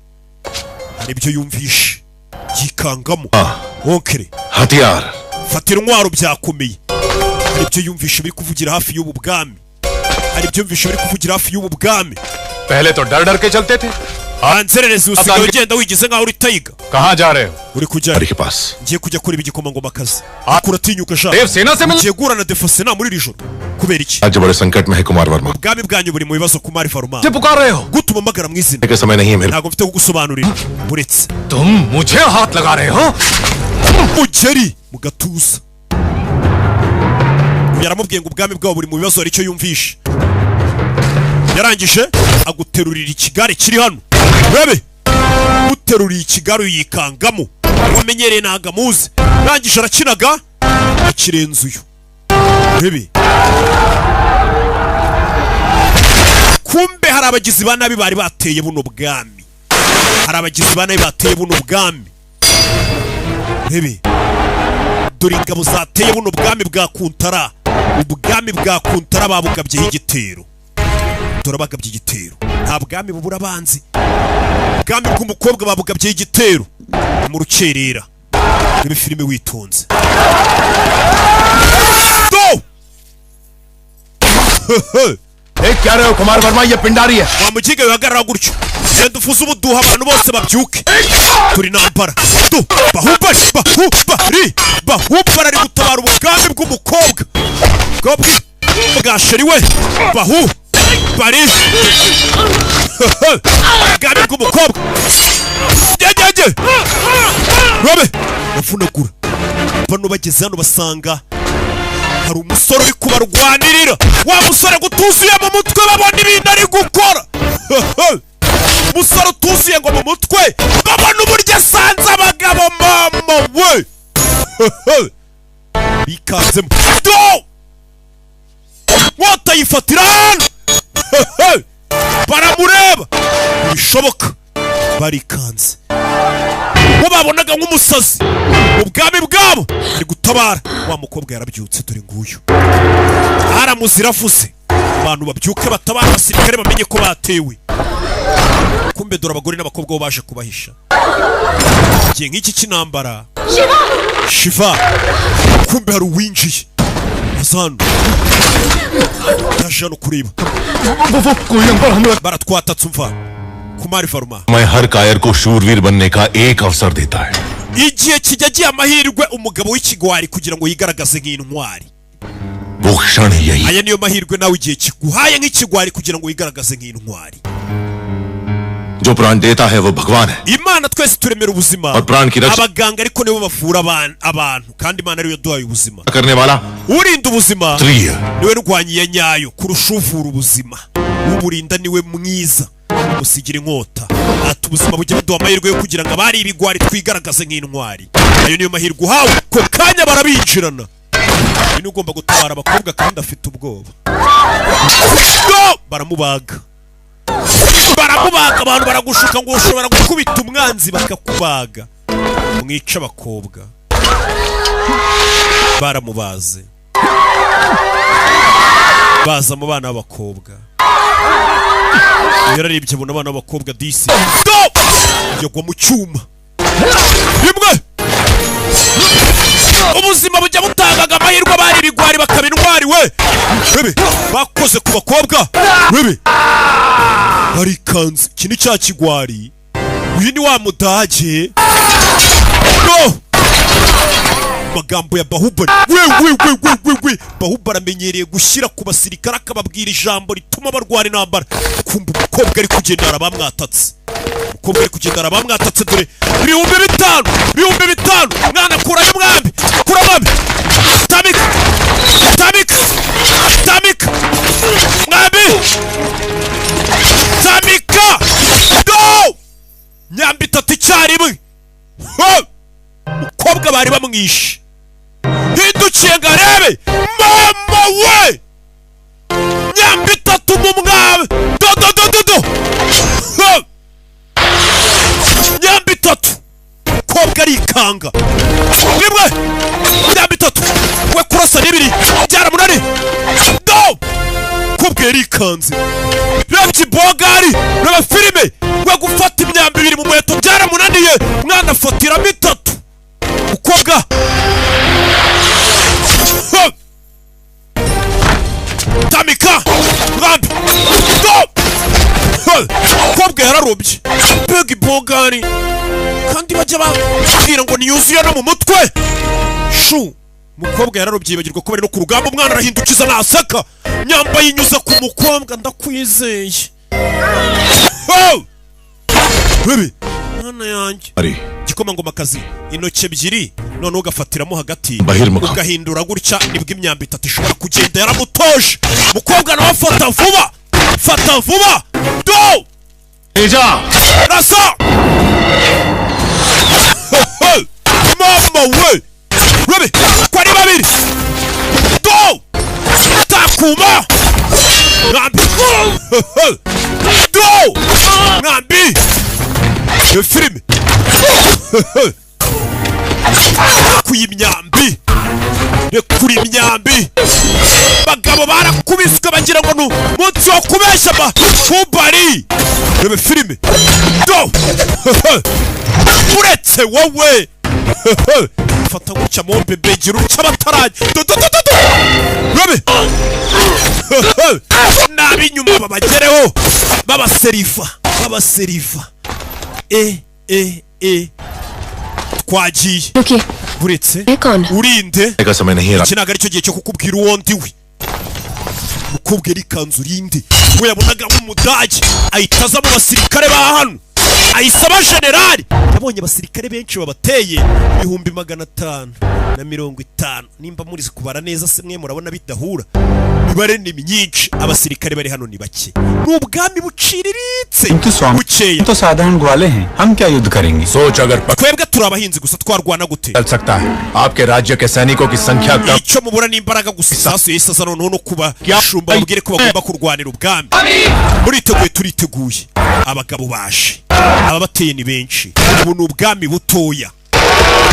yikangamo onkere हथियार fatira intwaro byakomeye hari ibyo yumvishe biri kuvugira hafi y'ubu bwami पहले तो डर डर के चलते थे anzerereze usigaye ugenda wigize nkaho uri tayiga कहाँ जा रहे हो uri kujya के पास ngiye kujya kureba igikomangomakazi kuratinyuka sha Devasena se ngiye guhura na Devasena muri iri joro kubera iki आज बड़े संकट में है कुमार Verma ubwami bwanyu buri mu bibazo Kumari Varma मुझे पुकार रहे हो gutuma magara mwizina का समय नहीं है मेरे ntago mfite kugusobanurira buretse तुम मुझे हाथ लगा रहे हो mugeri mugatuza yaramubwiye ngo ubwami bwabo buri mu bibazo ari cyo yumvishe yarangije aguterurira ikigare kiri hano bebe uteruriye ikigare uyikangamo wamenyereye ntago amuzi arangije arakinaga akirenze uyu bebe kumbe hari abagizi ba nabi bari bateye buno bwami bebe dore ingabo zateye buno bwami bwa Kuntara ubwami bwa Kuntara babugabyeho igitero dore bagabye igitero nta bwami bubura abanzi ubwami bw'umukobwa babugabyeho igitero mu rukerera niba filime witonze क्या रहे हो कुमार वर्मा ये पिंडारी है wamugiga wihagarara gutyo genda ufuze ubuduha abantu bose babyuke turi nambara Bahubali ari gutabara ubwami bw'umukobwa bwa sheri we Bahubali ubwami bw'umukobwa robe bavunagura bano bageze hano basanga hari umusore uri kubarwanirira wa musore gutuzuye mu mutwe babona ibintu ari gukora umusore utuzuye ngo mu mutwe babona uburyo asanze abagabo mama we bikanzemo watayifatira hano baramureba ntibishoboka barikanze wo babonaga nk'umusazi ubwami bwabo ari gutabara. Wa mukobwa yarabyutse, dore nguyu aramuzira avuze. Abantu babyuke batabara, abasirikare bamenye ko batewe. Kumbe dore abagore n'abakobwa bo baje kubahisha. Igihe nk'iki cy'intambara, Shiva kumbe hari uwinjiye azano yaje no kureba. Baratwatatse umva Kumari Varma. मैं हर कायर को शूरवीर बनने का एक अवसर देता है. Igihe kijya giye amahirwe umugabo w'ikigwari kugira ngo yigaragaze nk'intwari. वो क्षण ही यही. Aya niyo mahirwe nawe igihe kiguhaye nk'ikigwari kugira ngo yigaragaze nk'intwari. जो प्राण देता है वो भगवान है. Imana twese turemera ubuzima. और प्राण की रक्षा abaganga ariko nibo bavura abantu kandi Imana ariyo yaduhaye ubuzima. करने वाला urinda ubuzima स्त्री है. niwe rwanyiye nyayo kurusha uvura ubuzima. Uburinda niwe mwiza musigira inkota. Ati ubuzima bujya buduha amahirwe yo kugira ngo abari ibigwari twigaragaze nk'intwari. Ayo niyo mahirwe uhawe ko kanya barabinjirana. Ni ugomba gutabara abakobwa kandi afite ubwoba. Baramubaga abantu baragushuka ngo ushobora gukubita umwanzi bakakubaga. Mwica abakobwa baramubaze, baza mu bana b'abakobwa. Yararibye abona abana b'abakobwa disi yagwa mu cyuma rimwe. Ubuzima bujya butangaga amahirwe abari ibigwari bakaba intwari. We bebe bakoze ku bakobwa bebe barikanze. Iki ni cya kigwari, uyu ni wa mudage. No magambo ya Bahubali. We Bahubali amenyereye gushyira ku basirikare akababwira ijambo rituma barwara intambara. Kumva umukobwa ari kugenda arabamwatatse. Umukobwa ari kugenda arabamwatatse. Dore 5,000 mwana kurayo mwambi, kura mwambi. Tamika mwambi Tamika. No nyambi 3 icyarimwe. Umukobwa bari bamwishe. Hindukiye ngo arebe mama we nyambi 3 mu mwambi. Do nyambi 3 umukobwa arikanga. Rimwe nyambi 3 we kurasa n'ibiri byaramunani. Do umukobwa yarikanze. Rebye bogari reba filime we gufata imyambi 2 mu muheto byaramunaniye. Mwana afatiramo 3 umukobwa. Tamika mwambi do umukobwa yararobye. Begi bogari kandi bajya babwira ngo niyuzuye no mu mutwe. Shu umukobwa yararobye yibagirwa ko bari no ku rugamba. Umwana arahindukiza nasaka nyambaye inyuza ku mukobwa. Ndakwizeye bebe mwana yanjye. Igikomangomakazi intoki 2 none ugafatiramo hagati ugahindura gutya nibwo imyambi 3 ishobora kugenda. Yaramutoje umukobwa nawe afata vuba. Do rasa mama we bebe ko ari babiri. Do takuma ngambi do ngambi filime kuyimyambi rekuri imyambi. Bagabo barakubiswe bagira ngo munsi wo kubeshya Bahubali. Rebe filime do uretse wowe fata guca mombe begira uca bataraje. Rebe nabi nyuma babagereho babaserifa. Twagiye buretse urinde. Iki ntabwo ari cyo gihe cyo kukubwira uwo ndi we. Umukobwa arikanze urinde. We yabonaga nk'umudage ahita aza mu basirikare ba hano ayisaba generali. Yabonye abasirikare benshi babateye 550. Nimba muri kubara neza se mwe murabona bidahura. Ibare ni myinshi. Abasirikare bari hano ni bake. N'ubwami buciriritse bukeya. तो साधारण ग्वाले हैं, हम क्या युद्ध करेंगे? सोच अगर twebwe turabahinzi gusa twarwana gute? चल सकता है आपके राज्य के सैनिकों की संख्या कम. Icyo mubura n'imbaraga gusa isasu y'isaza noneho no kuba shumba babwire ko bagomba kurwanira ubwami. Muriteguye turiteguye. Abagabo baje aba bateye ni benshi, ubu ni ubwami butoya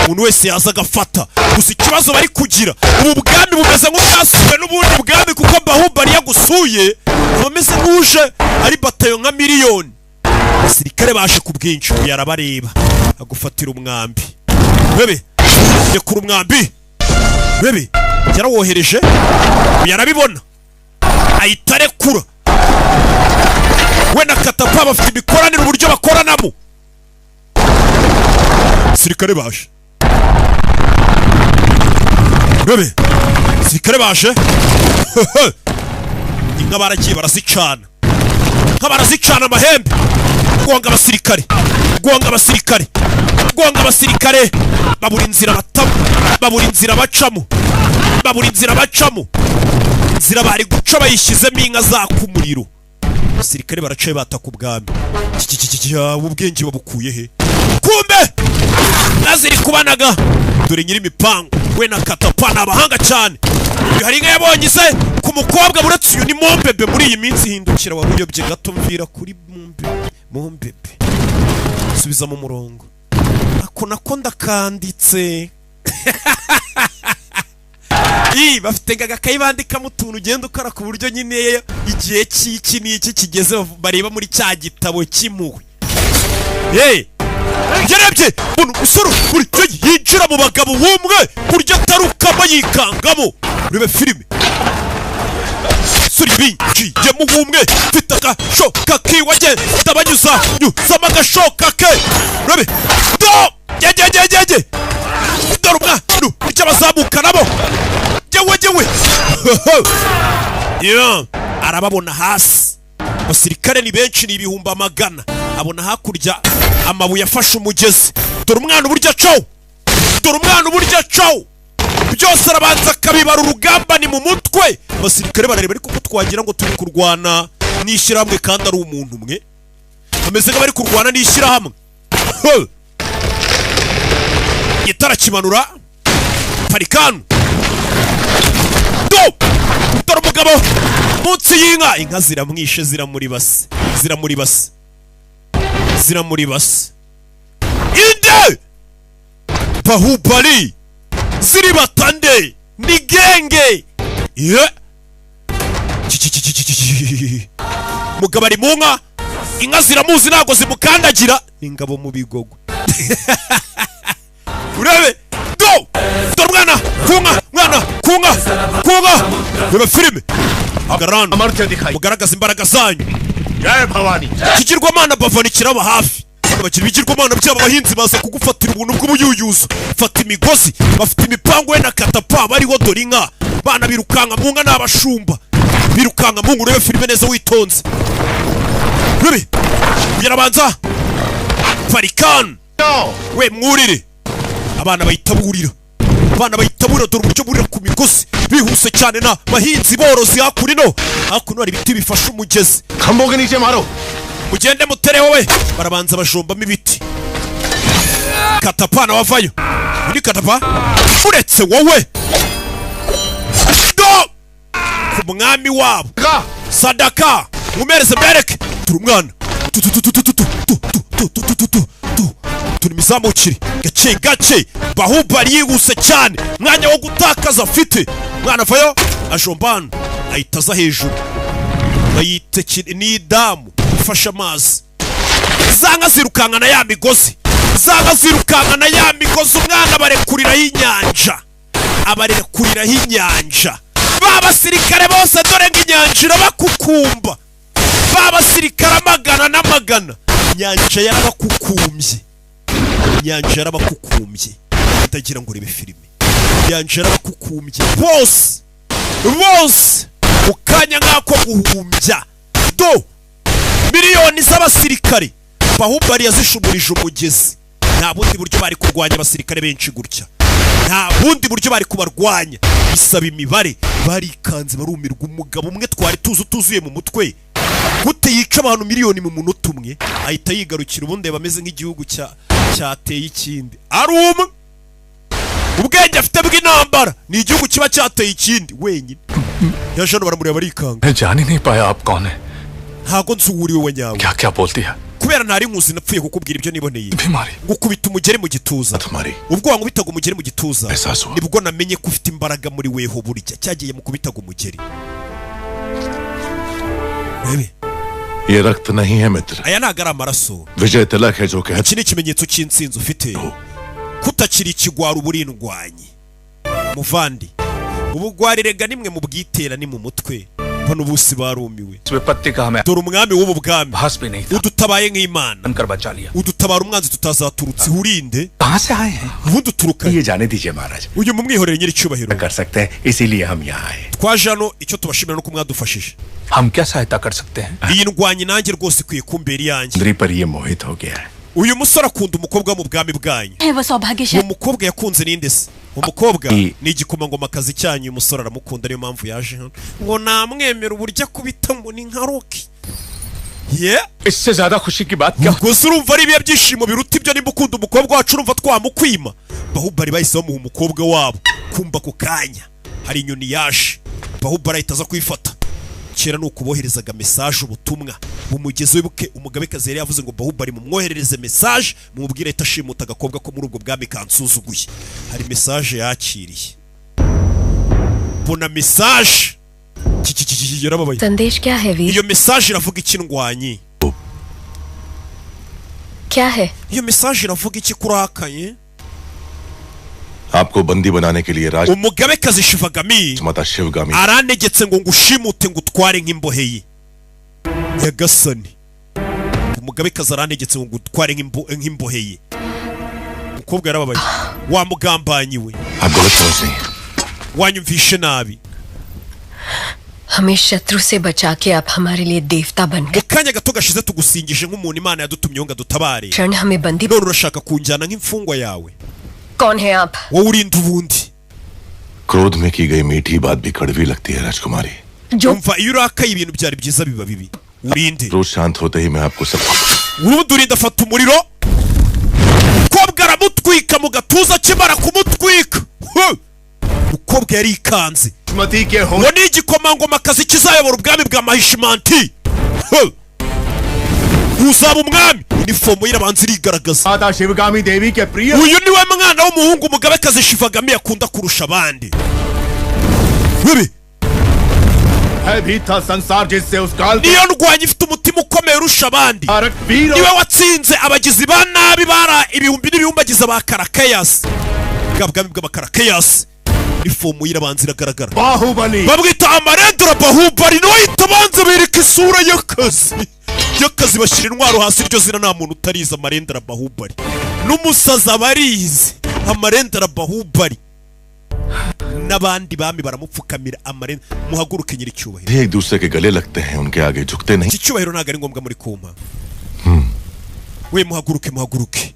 umuntu wese yaza agafata. Gusa ikibazo bari kugira, ubu bwami bumeze nk'ubwasuwe n'ubundi bwami, kuko Bahubali yagusuye bameze nk'uje ari batayo nka miliyoni. Abasirikare baje ku bwinshi, yarabareba agufatira umwambi. Bebe yakura umwambi, bebe yarawohereje, yarabibona ahita arekura. We na Katapa bafite imikoranire uburyo bakoranamo. Abasirikare baje, bebe abasirikare baje. Inka baragiye barazicana, inka barazicana amahembe. Guhanga abasirikare, guhanga abasirikare, guhanga abasirikare. Babura inzira batamo, babura inzira bacamo, babura inzira bacamo. Inzira bari guca bayishyizemo inka zaka umuriro. Abasirikare baracaye bataka ubwami. Ubwenge babukuye he? Kumbe naziri kubanaga. Dore nyiri imipango we na Katapa ni abahanga cyane. Hari inka yabonye se ku mukobwa buretse uyu ni Mombebe. Muri iyi minsi hindukira wari uyobye gato, mvira kuri Mombebe, subiza mu murongo. Ako nako ndakanditse. Bafite agakayi bandikamo utuntu ugenda ukora ku buryo nyine igihe cy'iki n'iki kigeze bareba muri cya gitabo cy'impuhwe. Yarebye umuntu usoro buri cyo yinjira mu bagabo wumwe buryo atarukamo yikangamo. Urebe filime suri yemu wumwe mfite agashoka kiwage ndabanyuza nyuzamo agashoka ke. Urebe do yegegegege dore umwana icyo abazamuka nabo jewe arababona hasi. Abasirikare ni benshi, ni ibihumbi amagana. Abona hakurya amabuye afashe umugezi. Dore umwana uburyo acaho, dore umwana uburyo acaho. Byose arabanza akabibara, urugamba ni mu mutwe. Abasirikare barareba ariko ko twagira ngo turi kurwana n'ishyirahamwe kandi ari umuntu umwe. Ameze nk'abari kurwana n'ishyirahamwe. Gitara kimanura Parikanu. Dore umugabo munsi y'inka. Inka ziramwishe, ziramuribase, ziramuribase, ziramuribase. Inde Bahubali ziri batande ni genge. Mugabo ari mu nka, inka ziramuzi ntago zimukandagira. Ingabo mu bigogo. Urebe dore umwana kunga, mwana kunga kunga. Reba filime agarana mugaragaza imbaraga zanyu. Ikigirwamana Bavani kiraba hafi. Bakiri ibigirwamana byabo abahinzi baza kugufatira ubuntu bw'ubuyuyuzo. Fata imigozi, bafite imipango we na Katapa bariho. Dore inka bana birukanka mu nka n'abashumba birukanka mu. Urebe filime neza witonze. Urebe yarabanza Parikanu we mwurire. Abana bayitaburira, abana bayitaburira. Dore uburyo burira ku migozi bihuse cyane. Na bahinzi borozi hakurino, hakuno hari ibiti bifasha umugezi. Kamboge nije maro mugende mutereho we. Barabanza bajombamo ibiti. Katapa na wavayo. Ni Katapa uretse wowe do ku mwami wabo Sadaka mumereze bereke. Turi umwana turi mizamukiri gace gace. Bahubali yihuse cyane, mwanya wo gutakaza afite. Mwana vayo ajombana ahitaza hejuru. Bayite ni damu ifasha amazi. Zanga zirukanka na ya migozi, zanga zirukanka na ya migozi. Umwana barekuriraho inyanja, abarekuriraho inyanja. Babasirikare bose dore ng'inyanja irabakukumba. Babasirikare amagana n'amagana. Inyanja yarabakukumbye, inyanja yarabakukumbye. Itagira ngo rebe filime. Inyanja yarabakukumbye bose bose. Ukanya nk'ako guhumbya. Do miliyoni z'abasirikare Bahubali yazishumurije umugezi. Nta bundi buryo bari kurwanya abasirikare benshi gutya, nta bundi buryo bari kubarwanya. Bisaba imibare. Barikanze barumirwa. Umugabo umwe twari tuzuye mu mutwe gute yica abantu miliyoni mu munota umwe, ahita yigarukira. Ubundi bameze nk'igihugu cyateye ikindi. Ari umwe ubwenge afite bw'intambara, ni igihugu kiba cyateye ikindi wenyine. Yajano baramureba barikanga. मैं जान ही नहीं पाया आप कौन है। ntago nsuwuriwe we nyawe. क्या क्या बोलती है? Kubera ntari nkuzi napfuye kukubwira ibyo niboneye. बीमारी. Gukubita umugeri mu gituza. Ubwo wankubitaga umugeri mu gituza. Nibwo namenye ko ufite imbaraga muri weho burya. Cyagiye mu kubitaga umugeri. Bebe. ये रक्त नहीं है मित्र. Aya nagara amaraso. विजय तिलक है जो कहता. Iki ni ikimenyetso cy'intsinzi ufite. Kutakiri ikigwara uburindwanyi. Muvandi. Ubugwarirega nimwe mu bwitera ni mu mutwe. Bano busi barumiwe. Dore umwami w'ubu bwami. Udutabaye nk'Imana. Udutabara umwanzi tutazaturutse urinde. Ubundi uturuka. ये जाने दीजिए महाराज. Uyu mu mwihorere nyiri cyubahiro. कर सकते हैं इसीलिए हम यहाँ आए. Twaje hano icyo tubashimira no kumwadufashije. हम क्या सहायता कर सकते हैं? Iyi ndwanyi nanjye rwose kwiye kumbera yanjye. इंद्री पर ये मोहित हो गया है. Uyu musore akunda umukobwa mu bwami bwanyu. Uwo mukobwa yakunze ninde se? Umukobwa ni igikomangoma kazi cyanyu, uyu musore aramukunda niyo mpamvu yaje hano. Ngo namwemera uburyo kubita ngo ni nka Rocky. इससे ज्यादा खुशी की बात क्या? Gusa urumva ari ibihe byishimo biruta ibyo nimba ukunda umukobwa wacu urumva twamukwima. Bahubari bahise bamuha umukobwa wabo. Kumva ku kanya hari inyoni yaje. Bahubari ahita aza kwifata. Kera nuko boherezaga message ubutumwa bumugeze wibuke umugabekazi yari yavuze ngo Bahubari mumwoherereze message mumubwire itashimuta agakobwa ko muri ubwo bwami kansuzuguye. Hari message yakiriye. Bona message yarababaye. संदेश क्या है वीर? Iyo message iravuga iki ndwanyi? क्या है? Iyo message iravuga iki kurakaye? आपको बंदी बनाने के लिए राज umugabekazi Shivagami माता Sivagami aranegetse ngo ngushimute ngo utware nk'imbohe ye. Nyagasani. Umugabekazi aranegetse ngo utware nk'imbohe ye. Umukobwa yarababaye. Wa mugambanyi we. Wanyumvishe nabi. हमें शत्रु से बचा के आप हमारे लिए देवता बन गए। Mukanya gato gashize tugusingije nk'umuntu Imana yadutumye ngo dutabare. क्षण हमें बंदी none urashaka kunjyana nk'imfungwa yawe. कौन है आप? Wowe urinde ubundi. क्रोध में की गई मीठी बात भी कड़वी लगती है राजकुमारी. Umva iyo urakaye ibintu byari byiza biba bibi. Urinde. रोज शांत होते ही मैं आपको सब urundi urinda afata umuriro. Umukobwa aramutwika mu gatuza kimara kumutwika. Umukobwa yari ikanze. Ngo ni igikomangoma kazi kizayobora ubwami bwa Mahishimanti. Uzaba umwami. Uniform y'irabanza irigaragaza. माता शिवगामी देवी के प्रिय. Uyu niwe mwana w'umuhungu umugabekazi Shivagami yakunda kurusha abandi. Bibi. है भी था संसार जिससे उस काल niyo ndwanyi ifite umutima ukomeye urusha abandi. Niwe watsinze abagizi ba nabi bara ibihumbi n'ibihumbagiza ba Karakayas. Bwabwami bw'Abakarakayas. Ifomu y'irabanza iragaragara. Bahubali. Babwita amarendera Bahubali no itabanze bereka isura y'akazi. Y'akazi bashira intwaro hasi iryo zina nta muntu utariza amarendera Bahubali. N'umusaza barize amarendera Bahubali. N'abandi bami baramupfukamira amarendera muhaguruke nyiri cyubahiro. एक दूसरे के गले लगते हैं उनके आगे झुकते नहीं. Iki cyubahiro ntago ari ngombwa muri kumpa. We muhaguruke.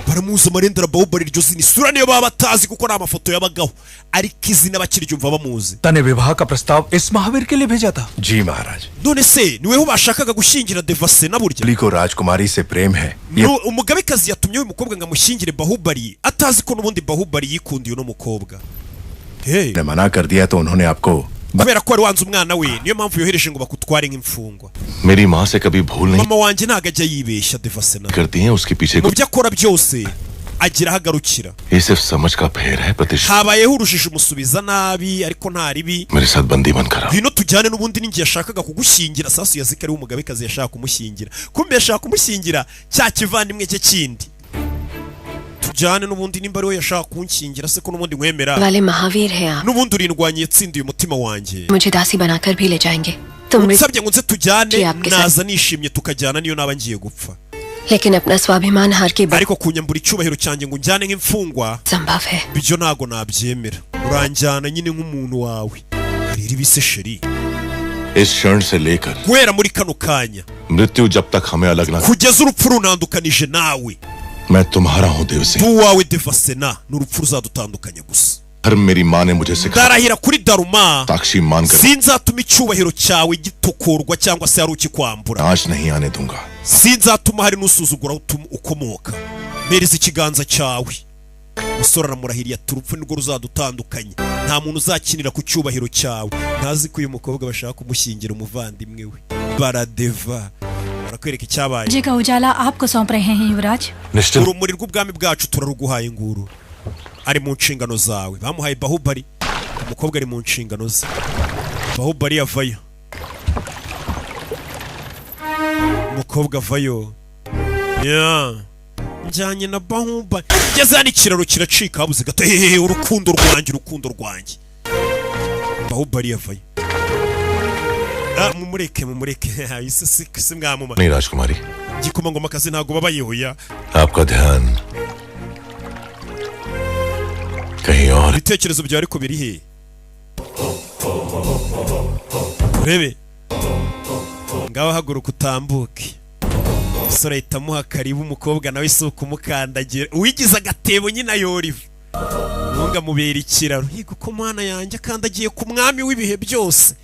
Baramuza amarendera Bahubali iryo zina isura niyo baba batazi kuko nta mafoto yabagaho ariko izina bakiryumva bamuzi. तने विवाह का प्रस्ताव इस महावीर के लिए भेजा था. जी महाराज. None se niweho bashakaga gushyingira Devasena burya. ली को राजकुमारी से प्रेम है. Umugabekazi yatumye uyu mukobwa ngo amushyingire Bahubali atazi ko n'ubundi Bahubali yikundiye no mukobwa. ने मना कर दिया तो उन्होंने आपको kubera ko ari wanze umwana we niyo mpamvu yohereje ngo bakutware nk'imfungwa. मेरी माँ से कभी भूल नहीं Mama wanjye ntago ajya yibeshya Devasena. करती हैं उसके पीछे mu byo akora byose agira hagarukira. ये सिर्फ समझ का फेर है प्रतिष्ठा. Habayeho urushije umusubiza nabi ariko nta ribi. मेरे साथ बंदी बनकर Bino tujyane n'ubundi ningi yashakaga kugushyingira sasu yazika ari umugabekazi yashaka kumushyingira. Kumbe yashaka kumushyingira cya kivandimwe cye kindi. Tujyane n'ubundi nimba ari we yashaka kunshyingira se ko n'ubundi mwemera. वाले महावीर हैं आप. N'ubundi urindwanye yatsindiye umutima wanjye. मुझे दासी बनाकर भी ले जाएंगे. तुम Nsabye ngo nze tujyane naza nishimye tukajyana niyo naba ngiye gupfa. लेकिन अपना स्वाभिमान हार के बाद ariko kunyambura icyubahiro cyanjye ngo njyane nk'imfungwa संभव है. Bijyo ntago nabyemera. Uranjyana nyine nk'umuntu wawe. Hari ribise sheri. इस क्षण से लेकर Guhera muri kano kanya मृत्यु जब तक हमें अलग ना kugeza urupfu runandukanije nawe. मैं तुम्हारा हूँ Dev Singh. Uwawe Devasena n'urupfu ruzadutandukanya gusa. हर मेरी माँ ने मुझे सिखाया Ndarahira kuri Daruma साक्षी मानकर sinzatuma icyubahiro cyawe gitokorwa cyangwa se ari ukikwambura. नाश नहीं आने दूंगा. Sinzatuma hari n'usuzugura ukomoka. Mereza ikiganza cyawe. Musore aramurahiriye ati urupfu nirwo ruzadutandukanya. Nta muntu uzakinira ku cyubahiro cyawe. Ntazi ko uyu mukobwa bashaka kumushyingira umuvandimwe we. Baradeva barakwereka icyabaye जी का उजाला आपको सौंप रहे हैं युवराज urumuri rw'ubwami bwacu turaruguhaye nguru ari mu nshingano zawe bamuhaye Bahubali umukobwa ari mu nshingano ze Bahubali yavayo umukobwa avayo njyanye na Bahubali ngeze hano ikiraro kiracika habuze gato urukundo rwanjye Bahubali yavayo mumureke isi si mwamuma नहीं राजकुमारी gikomangoma kazi ntago babayehoya आपका ध्यान कहीं और ibitekerezo byawe ariko biri he urebe ngaho haguruka utambuke sore itamuha karibu umukobwa nawe isuku umukandagira uwigize agatebo nyina yoriva nunga mubera ikiraro higo ko mwana yanjye akandagiye ku mwami w'ibihe byose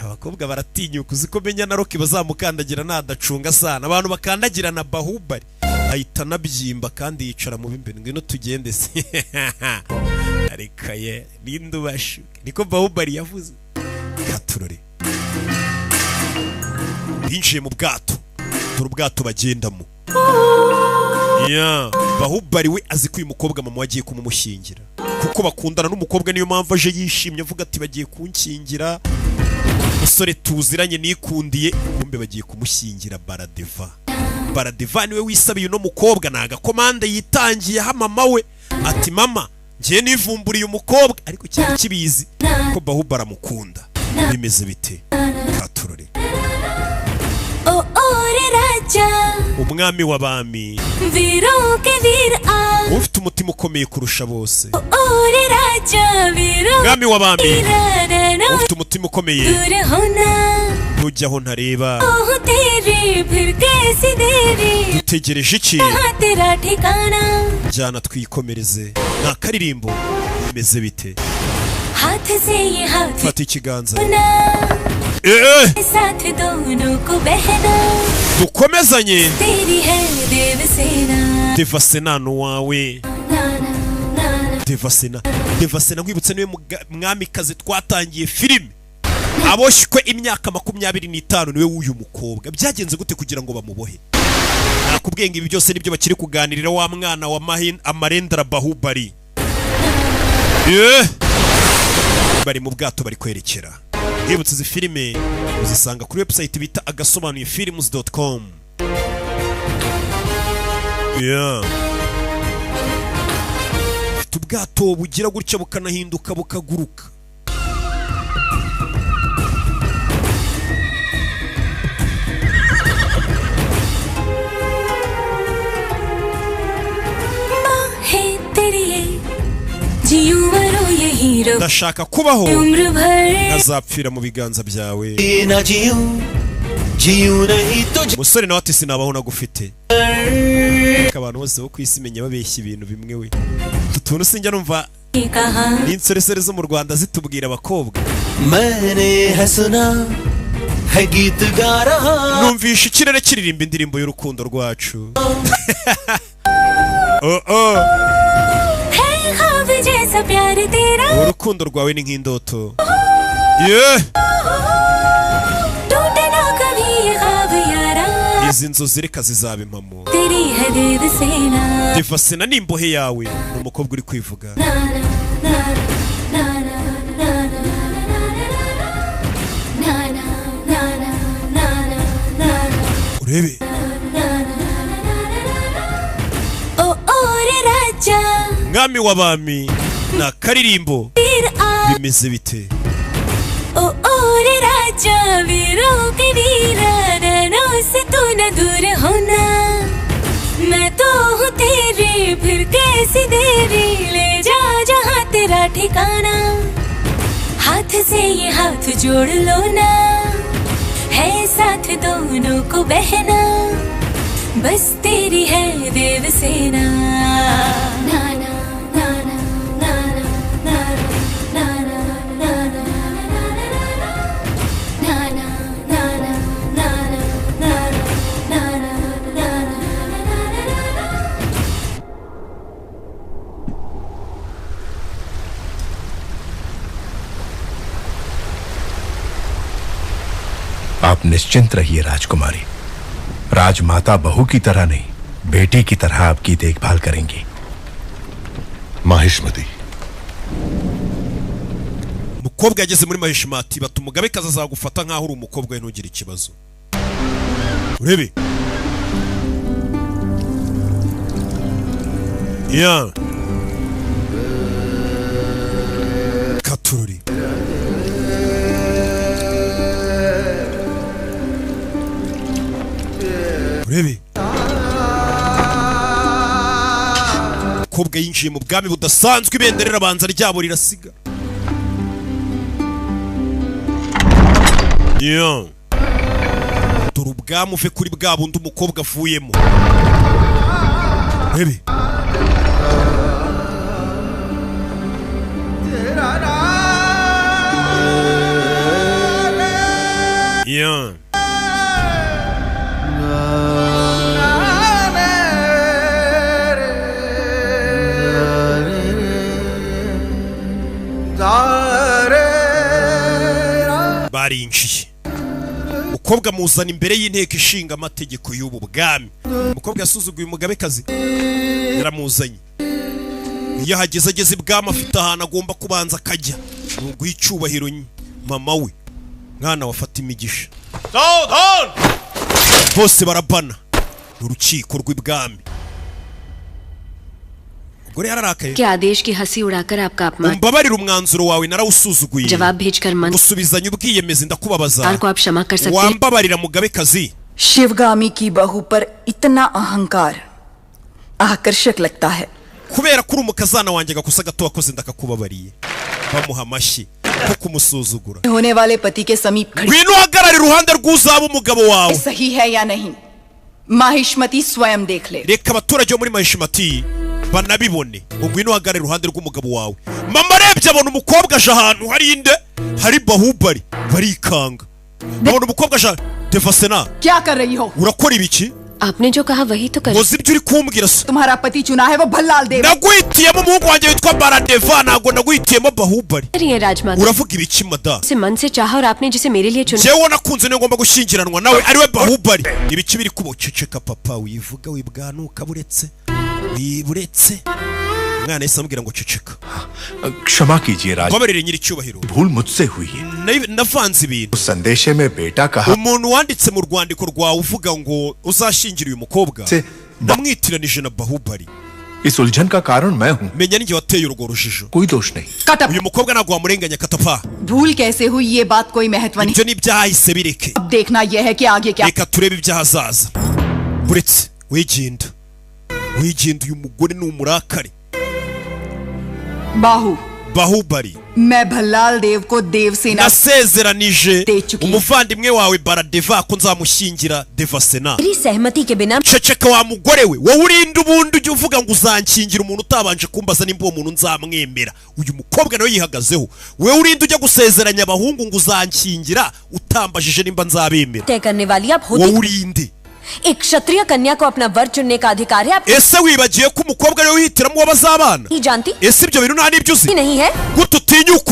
abakobwa baratinyuka uziko menya na Rocky bazamukandagira nadacunga sana abantu bakandagira na Bahubali ahita nabyimba kandi yicara mu bimbere ngino tugende se arikaye nindubashu niko Bahubali yavuze katurore binjiye mu bwato ubwato bagendamo Bahubali we azi ko uyu mukobwa mama wagiye kumumushyingira kuko bakundana n'umukobwa niyo mpamvu aje yishimye avuga ati bagiye kunkingira musore tuziranye nikundiye kumbe bagiye kumushyingira Baradeva niwe wisabiye no mukobwa naga komande yitangiye ha mama we ati mama ngiye nivumburiye umukobwa ariko cyari kibizi ko Bahubali amukunda bimeze bite katurore umwami w'abami ufite umutima ukomeye kurusha bose umwami w'abami ufite umutima ukomeye ntujya aho ntareba dutegereje iki jyana twikomereze nta karirimbo bimeze bite fata ikiganza dukomezanye Devasena wawe Devasena nkwibutse niwe mwamikazi twatangiye filime aboshywe imyaka 25 niwe w'uyu mukobwa byagenze gute kugira ngo bamubohe nakubwiye ngo ibi byose nibyo bakiri kuganirira wa mwana wa Amarendra Bahubali bari mu bwato bari kwerekera Hibutse izi filime uzisanga kuri website bita agasobanuye films.com. Ubwato bugira gutya bukanahinduka bukaguruka. Ndashaka kubaho nkazapfira mu biganza byawe. Musore nawe ati sinabaho nagufite. Abantu bose bo kwisimenya babeshya ibintu bimwe we. Tutuntu sinjya numva n'insoresere zo mu Rwanda zitubwira abakobwa. Numvisha ikirere kiririmba indirimbo y'urukundo rwacu. Urukundo rwawe ni nk'indoto. Izi nzozi reka zizaba impamo. Devasena n'imbohe yawe n'umukobwa uri kwivuga. Urebe Mwami w'abami na karirimbo bimeze bite? मैं तो हूँ तेरी फिर कैसी देरी ले जा जहाँ तेरा ठिकाना हाथ से ये हाथ जोड़ लो ना है साथ दोनों को बहना बस तेरी है देवसेना ना ना ना ना ना ना ना आप निश्चिंत रहिए राजकुमारी। राजमाता बहू की तरह नहीं, बेटी की तरह आपकी देखभाल करेंगी। Mahishmati umukobwa yageze muri Mahishmati bati umugabekazi azagufata nkaho uri umukobwa we ntugire ikibazo. Urebe ya Katururi urebe umukobwa yinjiye mu bwami budasanzwe, ibendera rabanza ryabo rirasiga. Yeah. Dore ubwami uve kuri bwa bundi umukobwa avuyemo. Bebe. Yeah. Barinjiye. Umukobwa muzana imbere y'inteko ishinga amategeko y'ubu bwami. Umukobwa yasuzuguye umugabekazi yaramuzanye. Iyo hageze ageze ibwami afite ahantu agomba kubanza akajya ngo yicubahiro mama we mwana wafata imigisha. Bose barabana urukiko rw'ibwami. क्या आदेश की हंसी उड़ाकर आपका अपमान umbabarira umwanzuro wawe narawusuzuguye जवाब भेजकर मन usubizanye ubwiyemezi ndakubabaza को आप क्षमा कर सकते हैं wambabarira mugabekazi शिवगामी की बहू पर इतना अहंकार आकर्षक लगता है kubera kuri umukazana wanjye gakosa gato wakoze ndakakubabariye bamuha amashyi ko kumusuzugura होने वाले पति के समीप खड़ी ngwino uhagarare iruhande rw'uzaba umugabo wawe सही है या नहीं माहिष्मती स्वयं देख ले reka abaturage bo muri Mahishmati banabibone ngwino uhagarare iruhande rw'umugabo wawe. Mama arebye abona umukobwa aje ahantu hari inde hari Bahubali barikanga abona umukobwa aje Devasena क्या कर रही हो urakora ibiki आपने जो कहा वही तो करें ibyo uri kumbwira se तुम्हारा पति चुना है वो भल्लाल देव naguhitiyemo umuhungu wanjye witwa Baradeva ntabwo naguhitiyemo Bahubali राजमाता uravuga ibiki mada से मन से चाहा और आपने जिसे मेरे लिए चुना jewe nakunze niyo ngomba gushyingiranwa nawe ariwe Bahubali ibiki biri kuboceceka papa wivuga wibwanuka buretse wiburetse mwana yese ambwira ngo ceceka क्षमा कीजिए राज kwabarire nyiri cyubahiro भूल मुझसे हुई है navanze ibintu संदेशे में बेटा कहा umuntu wanditse mu rwandiko rwawe uvuga ngo uzashingira uyu mukobwa ndamwitiranije na Bahubali इस उलझन का कारण मैं हूं menya ninjye wateye urwo rujijo कोई दोष नहीं uyu mukobwa ntabwo wamurenganya katapa भूल कैसे हुई ये बात कोई महत्व नहीं ibyo ni ibyahise bireke अब देखना यह है कि आगे क्या reka turebe ibyahazaza buretse wigenda uyu mugore ni umurakare बाहु Bahubali मैं भल्लाल देव को Devasena nasezeranije umuvandimwe wawe Baradeva ko nzamushyingira Devasena मेरी सहमति के बिना ceceka wa mugore we wowe urinde ubundi ujye uvuga ngo uzanshyingira umuntu utabanje kumbaza nimba uwo muntu nzamwemera. Uyu mukobwa nawe yihagazeho wowe urinde ujya gusezeranya abahungu ngo uzanshyingira utambajije nimba nzabemera. तय करने वाली आप wowe urinde एक क्षत्रिय कन्या को अपना वर चुनने का अधिकार है आप ese wibagiye ko umukobwa nawe wihitiramo uwo bazabana नहीं जानती ese ibyo bintu nta n'ibyo uzi नहीं है gute utinyuka